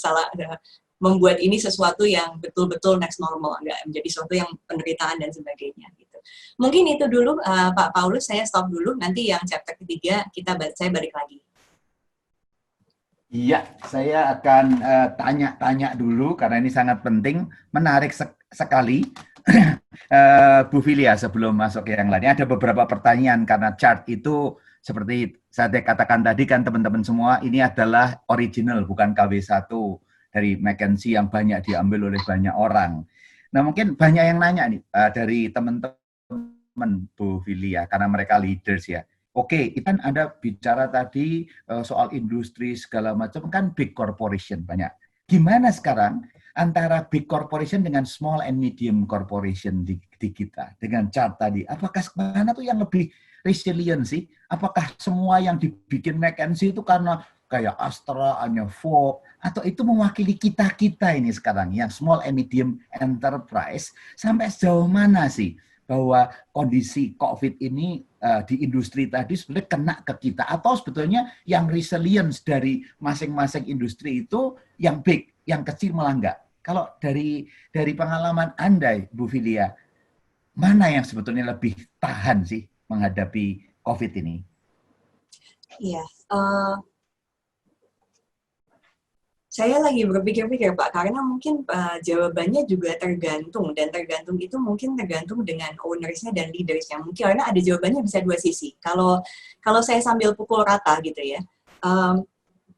membuat ini sesuatu yang betul-betul next normal, nggak menjadi sesuatu yang penderitaan dan sebagainya gitu. Mungkin itu dulu Pak Paulus, saya stop dulu, nanti yang chapter ketiga saya balik lagi. Iya, saya akan tanya-tanya dulu karena ini sangat penting, menarik sekali. Bu Filia, sebelum masuk ke yang lain, ada beberapa pertanyaan karena chart itu seperti saya katakan tadi kan teman-teman semua, ini adalah original, bukan KW1 dari McKinsey yang banyak diambil oleh banyak orang. Nah, mungkin banyak yang nanya nih dari teman-teman Bu Filia, karena mereka leaders ya. Oke, itu kan Anda bicara tadi soal industri segala macam, kan big corporation banyak. Gimana sekarang antara big corporation dengan small and medium corporation di kita, dengan chart tadi? Apakah mana tuh yang lebih resilient sih? Apakah semua yang dibikin McKinsey itu karena kayak Astra, hanya Vogue, atau itu mewakili kita-kita ini sekarang, yang small and medium enterprise, sampai sejauh mana sih bahwa kondisi COVID ini di industri tadi sebenarnya kena ke kita, atau sebetulnya yang resilience dari masing-masing industri itu yang big, yang kecil malah enggak. Kalau dari pengalaman Anda, Bu Filia, mana yang sebetulnya lebih tahan sih menghadapi COVID ini? Iya, saya lagi berpikir-pikir Pak, karena mungkin jawabannya juga tergantung, dan tergantung itu mungkin tergantung dengan ownersnya dan leadersnya. Mungkin karena ada jawabannya bisa dua sisi. Kalau saya sambil pukul rata gitu ya,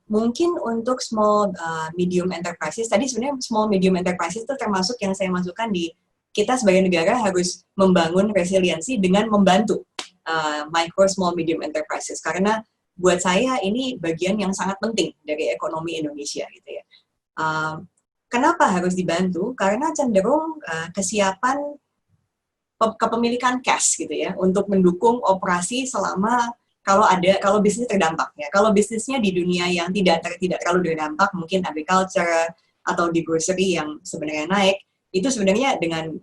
mungkin untuk small medium enterprises, tadi sebenarnya small medium enterprises itu termasuk yang saya masukkan di kita sebagai negara harus membangun resiliensi dengan membantu micro small medium enterprises, karena buat saya ini bagian yang sangat penting dari ekonomi Indonesia gitu ya. Kenapa harus dibantu? Karena cenderung kesiapan kepemilikan cash gitu ya untuk mendukung operasi selama kalau bisnis terdampak ya. Kalau bisnisnya di dunia yang tidak terlalu terdampak, mungkin agriculture atau di grocery yang sebenarnya naik, itu sebenarnya dengan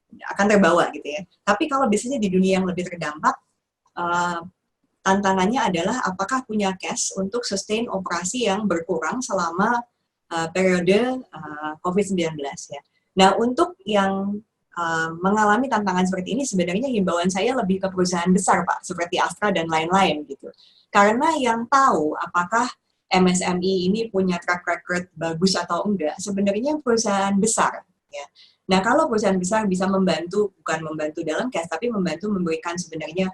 akan terbawa gitu ya. Tapi kalau bisnisnya di dunia yang lebih terdampak, tantangannya adalah apakah punya cash untuk sustain operasi yang berkurang selama periode COVID-19 ya. Nah, untuk yang mengalami tantangan seperti ini, sebenarnya himbauan saya lebih ke perusahaan besar, Pak, seperti Astra dan lain-lain gitu. Karena yang tahu apakah MSME ini punya track record bagus atau enggak, sebenarnya perusahaan besar ya. Nah, kalau perusahaan besar bisa membantu, bukan membantu dalam cash, tapi membantu memberikan sebenarnya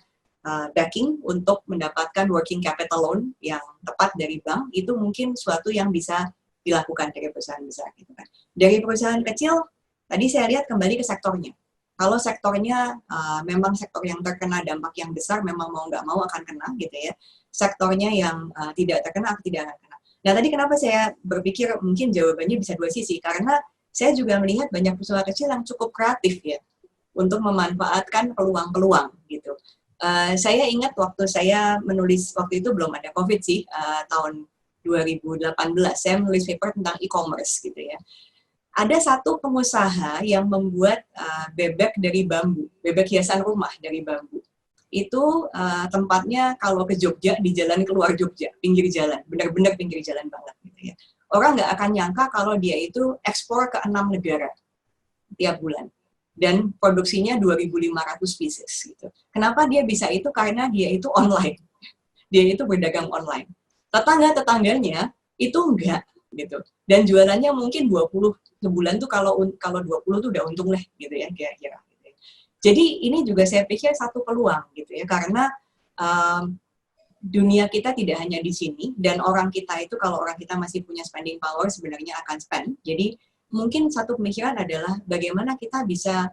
backing untuk mendapatkan working capital loan yang tepat dari bank, itu mungkin suatu yang bisa dilakukan dari perusahaan besar gitu kan. Dari perusahaan kecil, tadi saya lihat kembali ke sektornya. Kalau sektornya memang sektor yang terkena dampak yang besar, memang mau nggak mau akan kena gitu ya. Sektornya yang tidak terkena, tidak akan kena. Nah, tadi kenapa saya berpikir mungkin jawabannya bisa dua sisi, karena saya juga melihat banyak perusahaan kecil yang cukup kreatif ya, untuk memanfaatkan peluang-peluang gitu. Saya ingat waktu saya menulis, waktu itu belum ada COVID sih, tahun 2018, saya menulis paper tentang e-commerce gitu ya. Ada satu pengusaha yang membuat bebek dari bambu, bebek hiasan rumah dari bambu. Itu tempatnya kalau ke Jogja, di jalan keluar Jogja, pinggir jalan, benar-benar pinggir jalan banget gitu ya. Orang nggak akan nyangka kalau dia itu ekspor ke 6 negara tiap bulan. Dan produksinya 2.500 pieces gitu. Kenapa dia bisa itu? Karena dia itu online. Dia itu berdagang online. Tetangga-tetangganya itu enggak gitu. Dan jualannya mungkin 20 sebulan tuh, kalau 20 tuh udah untung lah gitu ya kira-kira. Jadi ini juga saya pikir satu peluang gitu ya, karena dunia kita tidak hanya di sini, dan orang kita itu, kalau orang kita masih punya spending power, sebenarnya akan spend. Jadi mungkin satu pemikiran adalah bagaimana kita bisa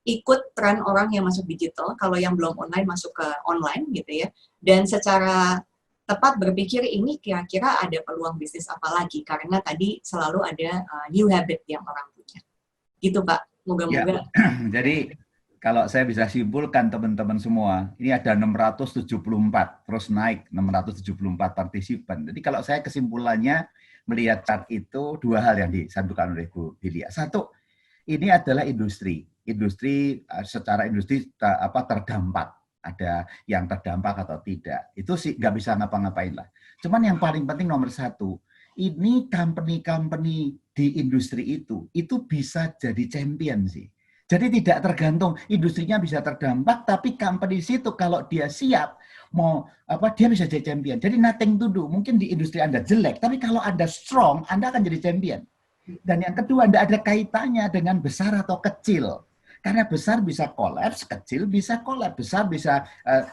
ikut tren orang yang masuk digital, kalau yang belum online masuk ke online gitu ya, dan secara tepat berpikir ini kira-kira ada peluang bisnis apa lagi, karena tadi selalu ada new habit yang orang punya. Gitu Pak, moga-moga. Ya. Jadi kalau saya bisa simpulkan teman-teman semua, ini ada 674, terus naik 674 partisipan. Jadi kalau saya kesimpulannya melihat chart itu, dua hal yang disampaikan oleh Bu Bilia. Satu, ini adalah industri secara industri terdampak. Ada yang terdampak atau tidak. Itu sih nggak bisa ngapa-ngapain lah. Cuman yang paling penting nomor satu, ini company-company di industri itu bisa jadi champion sih. Jadi tidak tergantung, industrinya bisa terdampak, tapi company situ kalau dia siap, dia bisa jadi champion. Jadi nothing to do. Mungkin di industri Anda jelek, tapi kalau Anda strong, Anda akan jadi champion. Dan yang kedua, Anda ada kaitannya dengan besar atau kecil. Karena besar bisa kolaps, kecil bisa kolaps. Besar bisa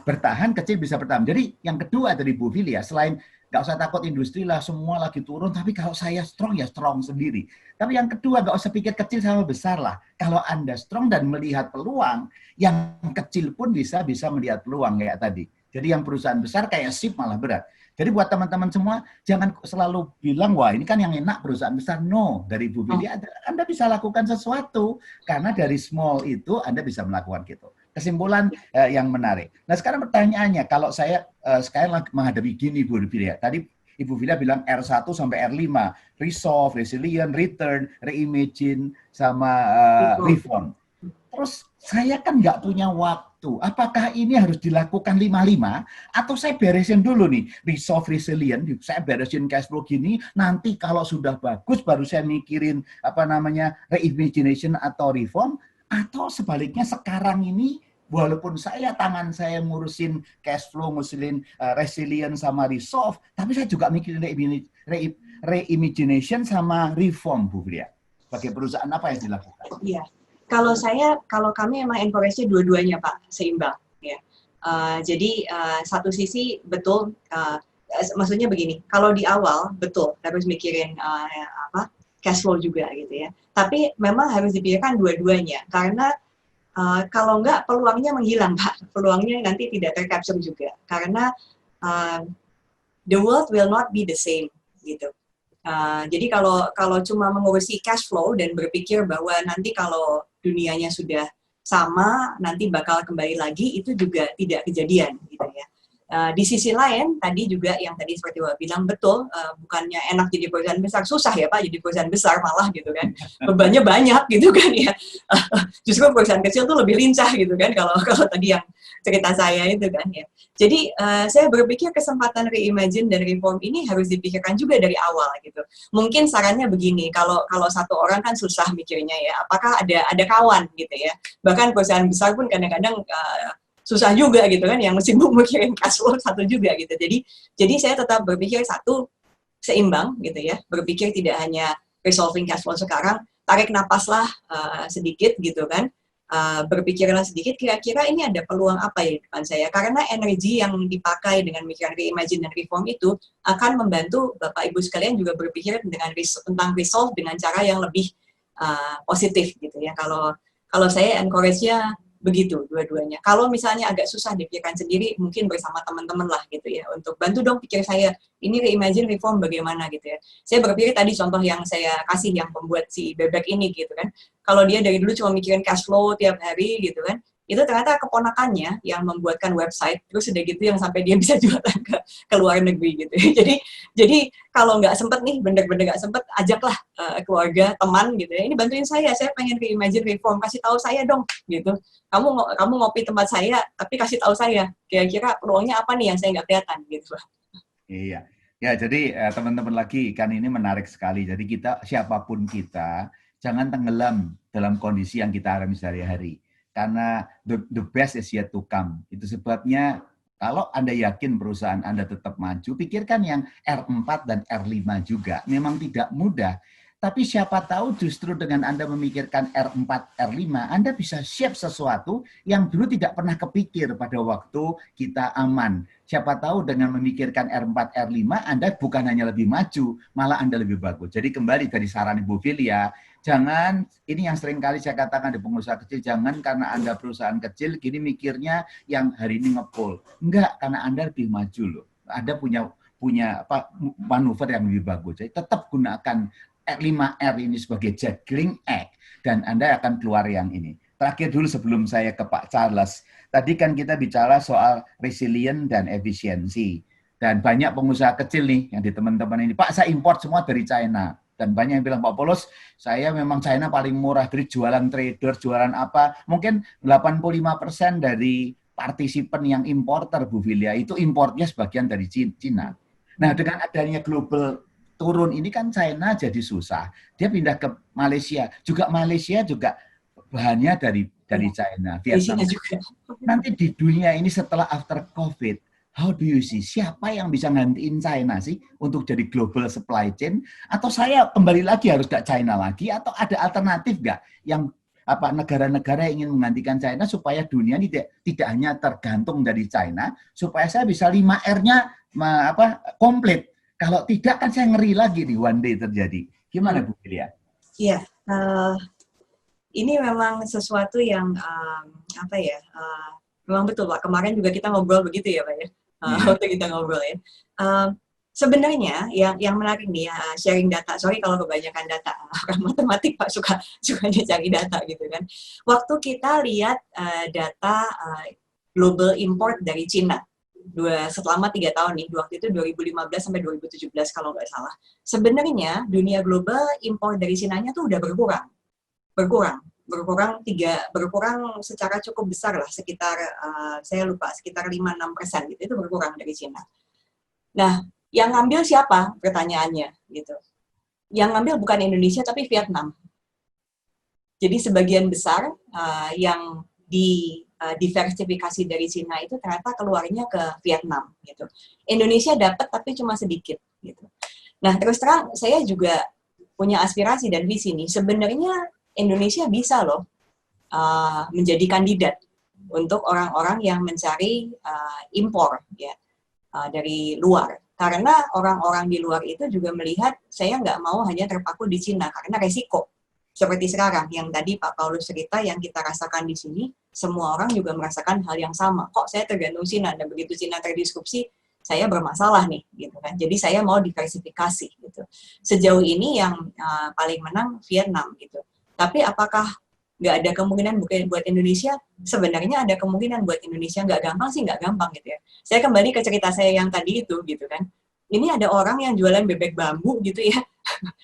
bertahan, kecil bisa bertahan. Jadi yang kedua dari Bu Bilia, selain nggak usah takut industri lah, semua lagi turun, tapi kalau saya strong, ya strong sendiri. Tapi yang kedua, nggak usah pikir kecil sama besar lah. Kalau Anda strong dan melihat peluang, yang kecil pun bisa melihat peluang kayak tadi. Jadi yang perusahaan besar kayak sip malah berat. Jadi buat teman-teman semua, jangan selalu bilang, wah ini kan yang enak perusahaan besar. No, dari Bu Bilia, Anda bisa lakukan sesuatu. Karena dari small itu Anda bisa melakukan gitu. Kesimpulan yang menarik. Nah sekarang pertanyaannya, kalau saya sekarang menghadapi gini Bu Bilia. Tadi Ibu Bilia bilang R1 sampai R5. Resolve, resilient, return, reimagine, sama reform. Terus saya kan nggak punya waktu. Apakah ini harus dilakukan 5-5 atau saya beresin dulu nih, resolve, resilient, saya beresin cash flow gini, nanti kalau sudah bagus baru saya mikirin reimagination atau reform, atau sebaliknya sekarang ini walaupun tangan saya ngurusin cash flow, ngurusin resilient sama resolve, tapi saya juga mikirin reimagination sama reform, Bu Bilia. Sebagai perusahaan apa yang dilakukan? Iya. Kalau kami emang encourage-nya dua-duanya Pak, seimbang ya. Jadi satu sisi betul, maksudnya begini, kalau di awal betul harus mikirin cash flow juga gitu ya. Tapi memang harus dipikirkan dua-duanya, karena kalau enggak peluangnya menghilang Pak, peluangnya nanti tidak tercapture juga, karena the world will not be the same gitu. Jadi kalau cuma mengurusi cash flow dan berpikir bahwa nanti kalau dunianya sudah sama, nanti bakal kembali lagi, itu juga tidak kejadian gitu ya. Di sisi lain, tadi juga yang tadi seperti Bapak bilang, betul, bukannya enak jadi perusahaan besar, susah ya Pak jadi perusahaan besar malah gitu kan, bebannya banyak gitu kan ya. Justru perusahaan kecil tuh lebih lincah gitu kan, kalau tadi yang cerita saya itu kan ya. Jadi saya berpikir kesempatan reimagine dan reform ini harus dipikirkan juga dari awal gitu. Mungkin sarannya begini, kalau satu orang kan susah mikirnya ya, apakah ada kawan gitu ya. Bahkan perusahaan besar pun kadang-kadang susah juga gitu kan, yang sibuk mikirin cash flow satu juga gitu. Jadi saya tetap berpikir satu, seimbang gitu ya, berpikir tidak hanya resolving cash flow sekarang, tarik napaslah sedikit gitu kan, berpikirlah sedikit kira-kira ini ada peluang apa ya di depan saya, karena energi yang dipakai dengan mikiran reimagine dan reform itu akan membantu Bapak Ibu sekalian juga berpikir tentang resolve dengan cara yang lebih positif gitu ya. Kalau saya encourage-nya begitu dua-duanya. Kalau misalnya agak susah dipikirkan sendiri, mungkin bersama teman-teman lah gitu ya, untuk bantu dong pikir saya, ini reimagine reform bagaimana gitu ya. Saya berpikir tadi contoh yang saya kasih yang pembuat si bebek ini gitu kan, kalau dia dari dulu cuma mikirin cash flow tiap hari gitu kan, itu ternyata keponakannya yang membuatkan website, terus udah gitu yang sampai dia bisa jualan ke luar negeri gitu. Jadi kalau nggak sempet nih, bener-bener nggak sempet, ajaklah keluarga, teman gitu ya, ini bantuin saya pengen reimagine reform, kasih tahu saya dong gitu. Kamu ngopi tempat saya, tapi kasih tahu saya kira-kira peluangnya apa nih yang saya nggak kelihatan gitu. Iya, ya jadi teman-teman lagi kan ini menarik sekali. Jadi kita siapapun kita jangan tenggelam dalam kondisi yang kita alami sehari-hari. Karena the best is yet to come. Itu sebabnya kalau Anda yakin perusahaan Anda tetap maju, pikirkan yang R4 dan R5 juga. Memang tidak mudah. Tapi siapa tahu justru dengan Anda memikirkan R4, R5, Anda bisa siap sesuatu yang dulu tidak pernah kepikir pada waktu kita aman. Siapa tahu dengan memikirkan R4, R5, Anda bukan hanya lebih maju, malah Anda lebih bagus. Jadi kembali dari saran Ibu Filia, jangan, ini yang sering kali saya katakan di pengusaha kecil, jangan karena Anda perusahaan kecil, gini mikirnya yang hari ini ngepol. Enggak, karena Anda lebih maju loh. Anda punya manuver yang lebih bagus. Jadi tetap gunakan R5R ini sebagai juggling act, dan Anda akan keluar yang ini. Terakhir dulu sebelum saya ke Pak Charles, tadi kan kita bicara soal resilient dan efisiensi. Dan banyak pengusaha kecil nih yang di teman-teman ini, Pak saya import semua dari China. Dan banyak yang bilang, Pak Polos, saya memang China paling murah, dari jualan trader, jualan apa. Mungkin 85% dari partisipan yang importer, Bu Filia, itu importnya sebagian dari China. Nah, dengan adanya global turun ini kan China jadi susah. Dia pindah ke Malaysia. Juga Malaysia juga bahannya dari China. Vietnam juga. Nanti di dunia ini setelah after COVID, how do you see? Siapa yang bisa gantiin China sih untuk jadi global supply chain? Atau saya kembali lagi harus ke China lagi? Atau ada alternatif nggak yang negara-negara yang ingin menggantikan China supaya dunia ini tidak hanya tergantung dari China, supaya saya bisa 5R-nya komplit. Kalau tidak kan saya ngeri lagi nih one day terjadi. Gimana Bu Filia? Iya, ini memang sesuatu yang memang betul Pak. Kemarin juga kita ngobrol begitu ya Pak ya. Waktu kita ngobrol ya. Sebenarnya yang menarik nih sharing data. Sorry kalau kebanyakan data. Orang matematik Pak sukanya cari data gitu kan. Waktu kita lihat data global import dari Cina. Selama 3 tahun nih, waktu itu 2015 sampai 2017 kalau nggak salah. Sebenarnya dunia global impor dari Cina-nya tuh udah berkurang secara cukup besar lah, sekitar saya lupa sekitar 5-6% gitu, itu berkurang dari Cina. Nah, yang ngambil siapa? Pertanyaannya gitu. Yang ngambil bukan Indonesia tapi Vietnam. Jadi sebagian besar yang diversifikasi dari Cina itu ternyata keluarnya ke Vietnam gitu. Indonesia dapat tapi cuma sedikit gitu. Nah, terus terang saya juga punya aspirasi dan visi nih. Sebenarnya Indonesia bisa loh menjadi kandidat untuk orang-orang yang mencari impor ya dari luar. Karena orang-orang di luar itu juga melihat saya nggak mau hanya terpaku di Cina karena resiko. Seperti sekarang, yang tadi Pak Paulus cerita, yang kita rasakan di sini, semua orang juga merasakan hal yang sama. Kok saya tergantung Cina, dan begitu Cina terdisrupsi, saya bermasalah nih, gitu kan. Jadi saya mau diversifikasi, gitu. Sejauh ini yang paling menang Vietnam, gitu. Tapi apakah nggak ada kemungkinan buat Indonesia, sebenarnya ada kemungkinan buat Indonesia. Nggak gampang sih, nggak gampang gitu ya. Saya kembali ke cerita saya yang tadi itu gitu kan. Ini ada orang yang jualan bebek bambu gitu ya,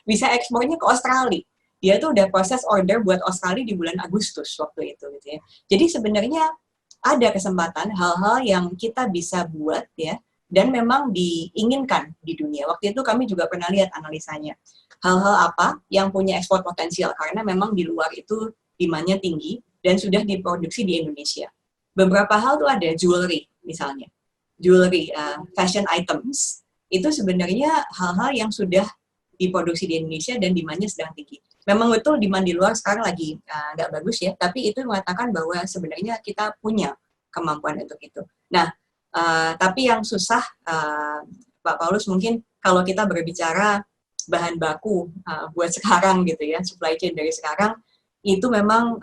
bisa ekspornya ke Australia. Dia tuh udah proses order buat Australia di bulan Agustus waktu itu gitu ya. Jadi sebenarnya ada kesempatan hal-hal yang kita bisa buat ya, dan memang diinginkan di dunia. Waktu itu kami juga pernah lihat analisanya. Hal-hal apa yang punya ekspor potensial, karena memang di luar itu demand-nya tinggi dan sudah diproduksi di Indonesia. Beberapa hal tuh ada jewelry misalnya. Jewelry, fashion items, itu sebenarnya hal-hal yang sudah diproduksi di Indonesia dan demand-nya sedang tinggi. Memang betul demand di luar sekarang lagi nggak bagus ya, tapi itu mengatakan bahwa sebenarnya kita punya kemampuan untuk itu. Nah, tapi yang susah, Pak Paulus, mungkin kalau kita berbicara bahan baku buat sekarang gitu ya, supply chain dari sekarang, itu memang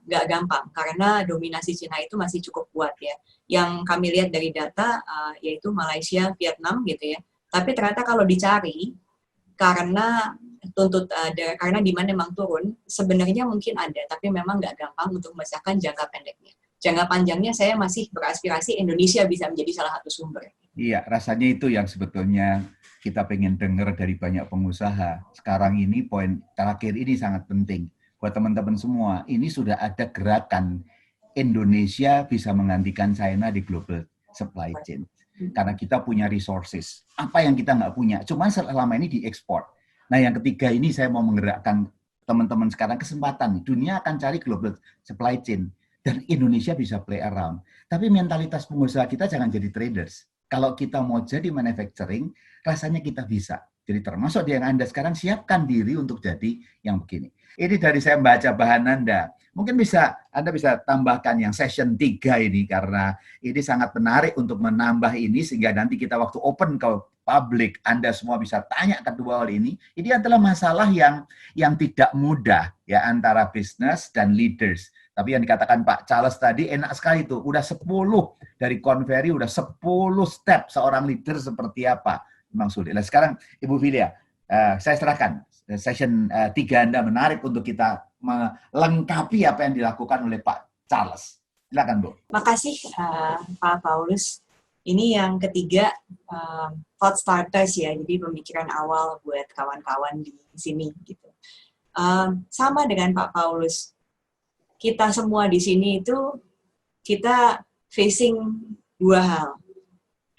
nggak gampang, karena dominasi Cina itu masih cukup kuat ya. Yang kami lihat dari data, yaitu Malaysia, Vietnam gitu ya, tapi ternyata kalau dicari, karena karena demand memang turun, sebenarnya mungkin ada, tapi memang nggak gampang untuk memecahkan jangka pendeknya. Jangka panjangnya saya masih beraspirasi Indonesia bisa menjadi salah satu sumber. Iya, rasanya itu yang sebetulnya kita pengen dengar dari banyak pengusaha. Sekarang ini poin terakhir ini sangat penting buat teman-teman semua. Ini sudah ada gerakan Indonesia bisa menggantikan China di global supply chain. Karena kita punya resources. Apa yang kita nggak punya? Cuma selama ini diekspor. Nah, yang ketiga ini saya mau menggerakkan teman-teman sekarang kesempatan. Dunia akan cari global supply chain. Dan Indonesia bisa play around. Tapi mentalitas pengusaha kita jangan jadi traders. Kalau kita mau jadi manufacturing, rasanya kita bisa. Jadi termasuk yang Anda sekarang siapkan diri untuk jadi yang begini. Ini dari saya membaca bahan Anda. Mungkin Anda bisa tambahkan yang session 3 ini, karena ini sangat menarik untuk menambah ini, sehingga nanti kita waktu open ke publik, Anda semua bisa tanya kedua hal ini. Ini adalah masalah yang tidak mudah ya antara business dan leaders. Tapi yang dikatakan Pak Charles tadi enak sekali tuh. Udah 10 dari Convery, udah 10 step seorang leader seperti apa. Memang sulit. Nah, sekarang Ibu Filia, saya serahkan session 3 Anda menarik untuk kita melengkapi apa yang dilakukan oleh Pak Charles. Silakan, Bu. Makasih Pak Paulus. Ini yang ketiga, thought starters ya, jadi pemikiran awal buat kawan-kawan di sini gitu. Sama dengan Pak Paulus, kita semua di sini itu kita facing dua hal,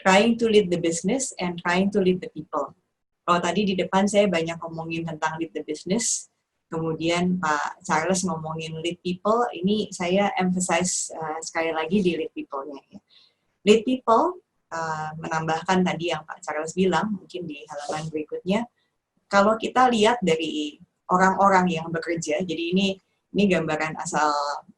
trying to lead the business and trying to lead the people. Kalau tadi di depan saya banyak ngomongin tentang lead the business, kemudian Pak Charles ngomongin lead people, ini saya emphasize sekali lagi di lead people-nya ya. Lead people, menambahkan tadi yang Pak Charles bilang, mungkin di halaman berikutnya, kalau kita lihat dari orang-orang yang bekerja, jadi ini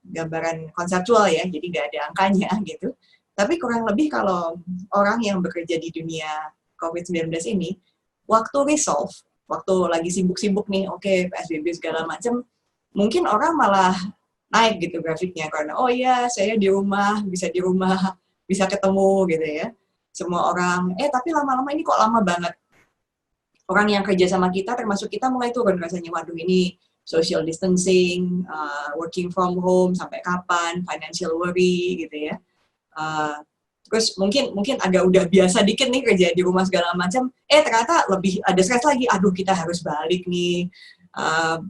gambaran konseptual ya, jadi nggak ada angkanya gitu. Tapi kurang lebih kalau orang yang bekerja di dunia COVID-19 ini, waktu resolve, waktu lagi sibuk-sibuk nih, oke, PSBB segala macam, mungkin orang malah naik gitu grafiknya, karena oh iya, saya di rumah, bisa ketemu gitu ya. Semua orang, tapi lama-lama ini kok lama banget. Orang yang kerja sama kita, termasuk kita mulai turun rasanya, waduh ini social distancing, working from home, sampai kapan, financial worry gitu ya. Terus mungkin agak udah biasa dikit nih kerja di rumah segala macam, ternyata lebih ada stress lagi, aduh kita harus balik nih,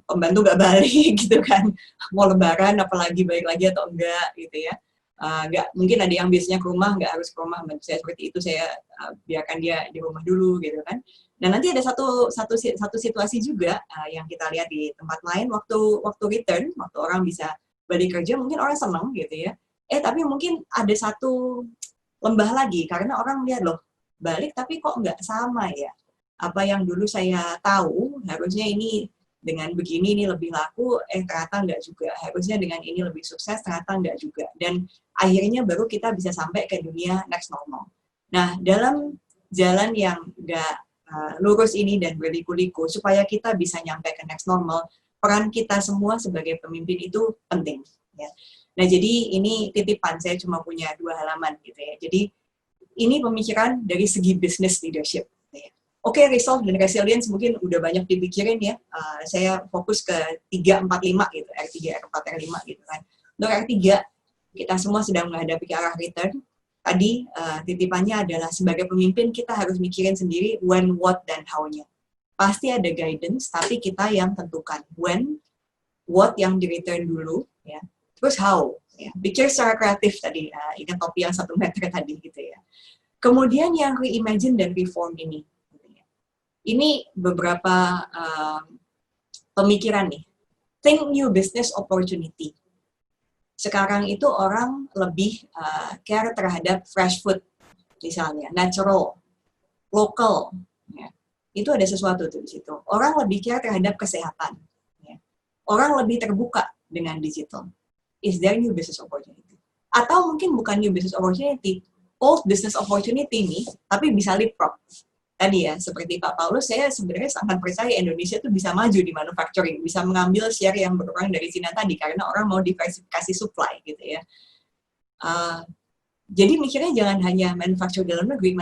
pembantu nggak balik gitu kan, mau lebaran apalagi balik lagi atau enggak gitu ya. Mungkin ada yang biasanya ke rumah, nggak harus ke rumah, saya seperti itu, saya biarkan dia di rumah dulu gitu kan. Dan nanti ada satu situasi juga yang kita lihat di tempat lain, waktu return, waktu orang bisa balik kerja, mungkin orang senang gitu ya. Tapi mungkin ada satu lembah lagi, karena orang lihat loh, balik tapi kok nggak sama ya. Apa yang dulu saya tahu, harusnya ini dengan begini ini lebih laku, ternyata nggak juga. Harusnya dengan ini lebih sukses, ternyata nggak juga. Dan akhirnya baru kita bisa sampai ke dunia next normal. Nah, dalam jalan yang nggak lurus ini dan berliku-liku, supaya kita bisa nyampe ke next normal, peran kita semua sebagai pemimpin itu penting. Ya. Nah, jadi ini titipan, saya cuma punya 2 halaman gitu ya. Jadi ini pemikiran dari segi business leadership. Ya. Oke, resolve dan resilience mungkin udah banyak dipikirin ya. Saya fokus ke 3, 4, 5 gitu, R3, R4, R5 gitu kan. Untuk R3, kita semua sedang menghadapi ke arah return. Tadi titipannya adalah sebagai pemimpin kita harus mikirin sendiri when, what, dan how-nya. Pasti ada guidance, tapi kita yang tentukan when, what yang di return dulu, ya. Terus how, ya. Pikir secara kreatif tadi, ingat topi yang 1 meter tadi gitu ya. Kemudian yang reimagine dan reform ini. Ini beberapa pemikiran nih. Think new business opportunity. Sekarang itu orang lebih care terhadap fresh food, misalnya, natural, local. Ya. Itu ada sesuatu tuh di situ. Orang lebih care terhadap kesehatan. Ya. Orang lebih terbuka dengan digital. Is there new business opportunity? Atau mungkin bukan new business opportunity, old business opportunity nih, tapi bisa leapfrog. Tadi ya, seperti Pak Paulus, saya sebenarnya sangat percaya Indonesia tuh bisa maju di manufacturing, bisa mengambil share yang berkurang dari Cina tadi, karena orang mau diversifikasi supply, gitu ya. Jadi mikirnya jangan hanya manufacture dalam negeri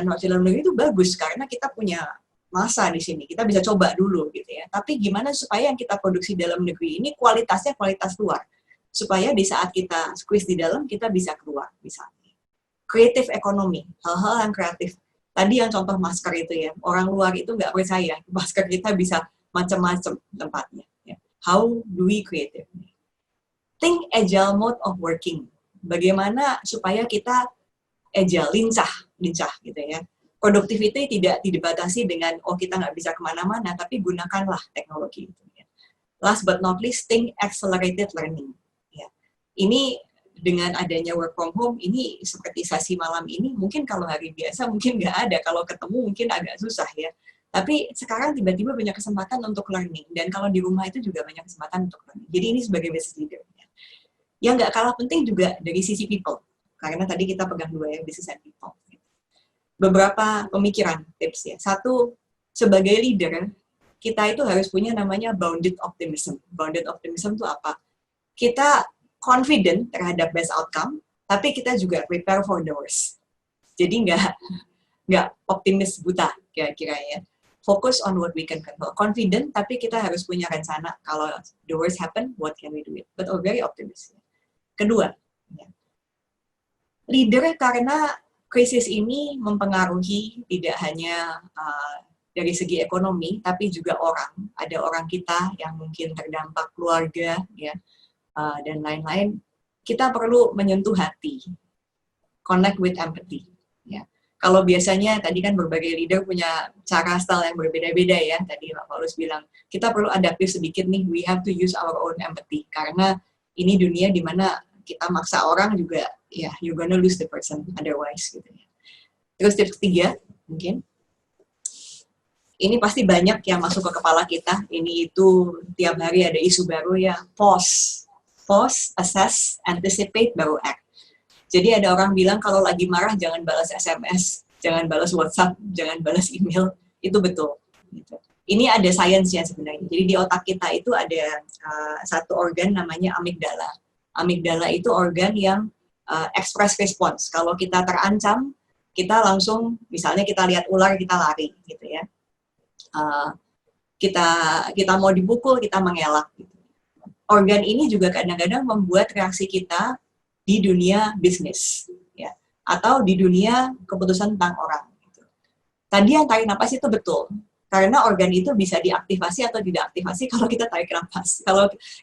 itu bagus, karena kita punya masa di sini, kita bisa coba dulu, gitu ya. Tapi gimana supaya yang kita produksi dalam negeri ini kualitasnya kualitas luar, supaya di saat kita squeeze di dalam, kita bisa keluar, misalnya. Creative economy, hal-hal yang kreatif. Tadi yang contoh masker itu ya, orang luar itu nggak percaya masker kita bisa macam-macam tempatnya. Ya. How do we create it? Think agile mode of working. Bagaimana supaya kita agile, lincah gitu ya. Productivity tidak dibatasi dengan kita nggak bisa kemana-mana, tapi gunakanlah teknologi itu. Ya. Last but not least, think accelerated learning. Ya. Ini dengan adanya work from home, ini seperti sesi malam ini, mungkin kalau hari biasa mungkin nggak ada, kalau ketemu mungkin agak susah ya. Tapi sekarang tiba-tiba banyak kesempatan untuk learning, dan kalau di rumah itu juga banyak kesempatan untuk learning. Jadi ini sebagai business leader. Ya. Yang nggak kalah penting juga dari sisi people, karena tadi kita pegang 2 ya, business and people. Beberapa pemikiran, tips ya. 1, sebagai leader, kita itu harus punya namanya bounded optimism. Bounded optimism itu apa? Kita confident terhadap best outcome, tapi kita juga prepare for the worst. Jadi nggak optimis buta kira-kira ya. Focus on what we can control. Confident, tapi kita harus punya rencana kalau the worst happen, what can we do it? But very optimistic. Kedua, ya. Leader karena krisis ini mempengaruhi tidak hanya dari segi ekonomi, tapi juga orang. Ada orang kita yang mungkin terdampak, keluarga, ya. Dan lain-lain, kita perlu menyentuh hati, connect with empathy. Ya. Kalau biasanya tadi kan berbagai leader punya cara style yang berbeda-beda ya. Tadi Pak Paulus bilang kita perlu adaptif sedikit nih. We have to use our own empathy karena ini dunia di mana kita maksa orang juga, ya you're gonna lose the person otherwise. Gitu ya. Terus tips 3 mungkin. Ini pasti banyak yang masuk ke kepala kita. Ini itu tiap hari ada isu baru ya. Pause, assess, anticipate, baru act. Jadi ada orang bilang kalau lagi marah jangan balas SMS, jangan balas WhatsApp, jangan balas email. Itu betul. Gitu. Ini ada sainsnya sebenarnya. Jadi di otak kita itu ada satu organ namanya amigdala. Amigdala itu organ yang express response. Kalau kita terancam, kita langsung, misalnya kita lihat ular, kita lari, gitu ya. Kita mau dipukul, kita mengelak. Gitu. Organ ini juga kadang-kadang membuat reaksi kita di dunia bisnis, ya, atau di dunia keputusan tentang orang. Gitu. Tadi yang tarik napas itu betul, karena organ itu bisa diaktifasi atau tidak aktifasi kalau kita tarik napas.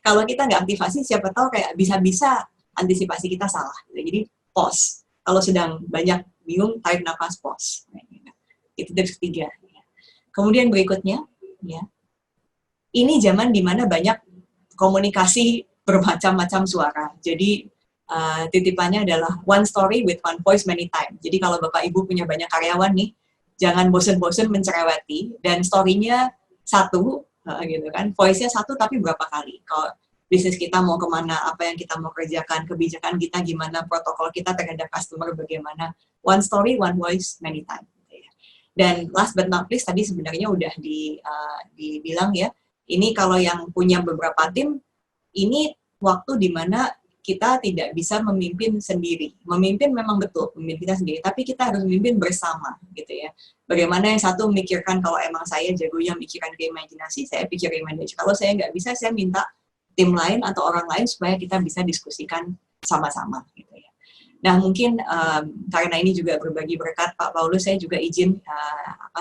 Kalau kita nggak aktifasi, siapa tahu kayak bisa-bisa antisipasi kita salah. Jadi pause. Kalau sedang banyak bingung, tarik napas, pause. Itu tips 3. Kemudian berikutnya, ya, ini zaman dimana banyak komunikasi bermacam-macam suara. Jadi titipannya adalah one story with one voice many times. Jadi kalau Bapak Ibu punya banyak karyawan nih, jangan bosen-bosen mencereweti dan story-nya 1, gitu kan. Voice-nya 1 tapi berapa kali. Kalau bisnis kita mau kemana, apa yang kita mau kerjakan, kebijakan kita gimana, protokol kita terhadap customer bagaimana. One story, one voice many times. Dan last but not least tadi sebenarnya udah dibilang ya. Ini kalau yang punya beberapa tim, ini waktu di mana kita tidak bisa memimpin sendiri. Memimpin memang betul, memimpin kita sendiri, tapi kita harus memimpin bersama, gitu ya. Bagaimana yang satu memikirkan, kalau emang saya jagonya memikirkan ke imajinasi, saya pikir imajinasi. Kalau saya nggak bisa, saya minta tim lain atau orang lain supaya kita bisa diskusikan sama-sama, gitu ya. Nah, mungkin karena ini juga berbagi berkat, Pak Paulus, saya juga izin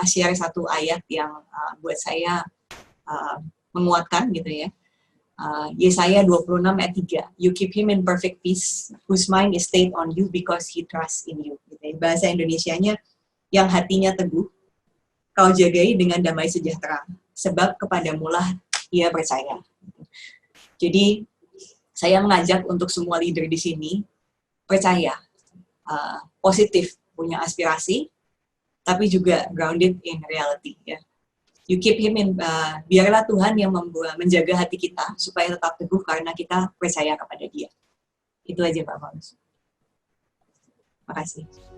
share satu ayat yang buat saya menguatkan, gitu ya. Yesaya 26 ayat 3, you keep him in perfect peace, whose mind is stayed on you because he trusts in you. Gitu. Bahasa Indonesianya, yang hatinya teguh, kau jagai dengan damai sejahtera, sebab kepadamulah ia percaya. Jadi, saya mengajak untuk semua leader di sini, percaya, positif, punya aspirasi, tapi juga grounded in reality. Ya. You keep him in, biarlah Tuhan yang menjaga hati kita supaya tetap teguh karena kita percaya kepada Dia. Itu aja Pak Paulus. Terima kasih.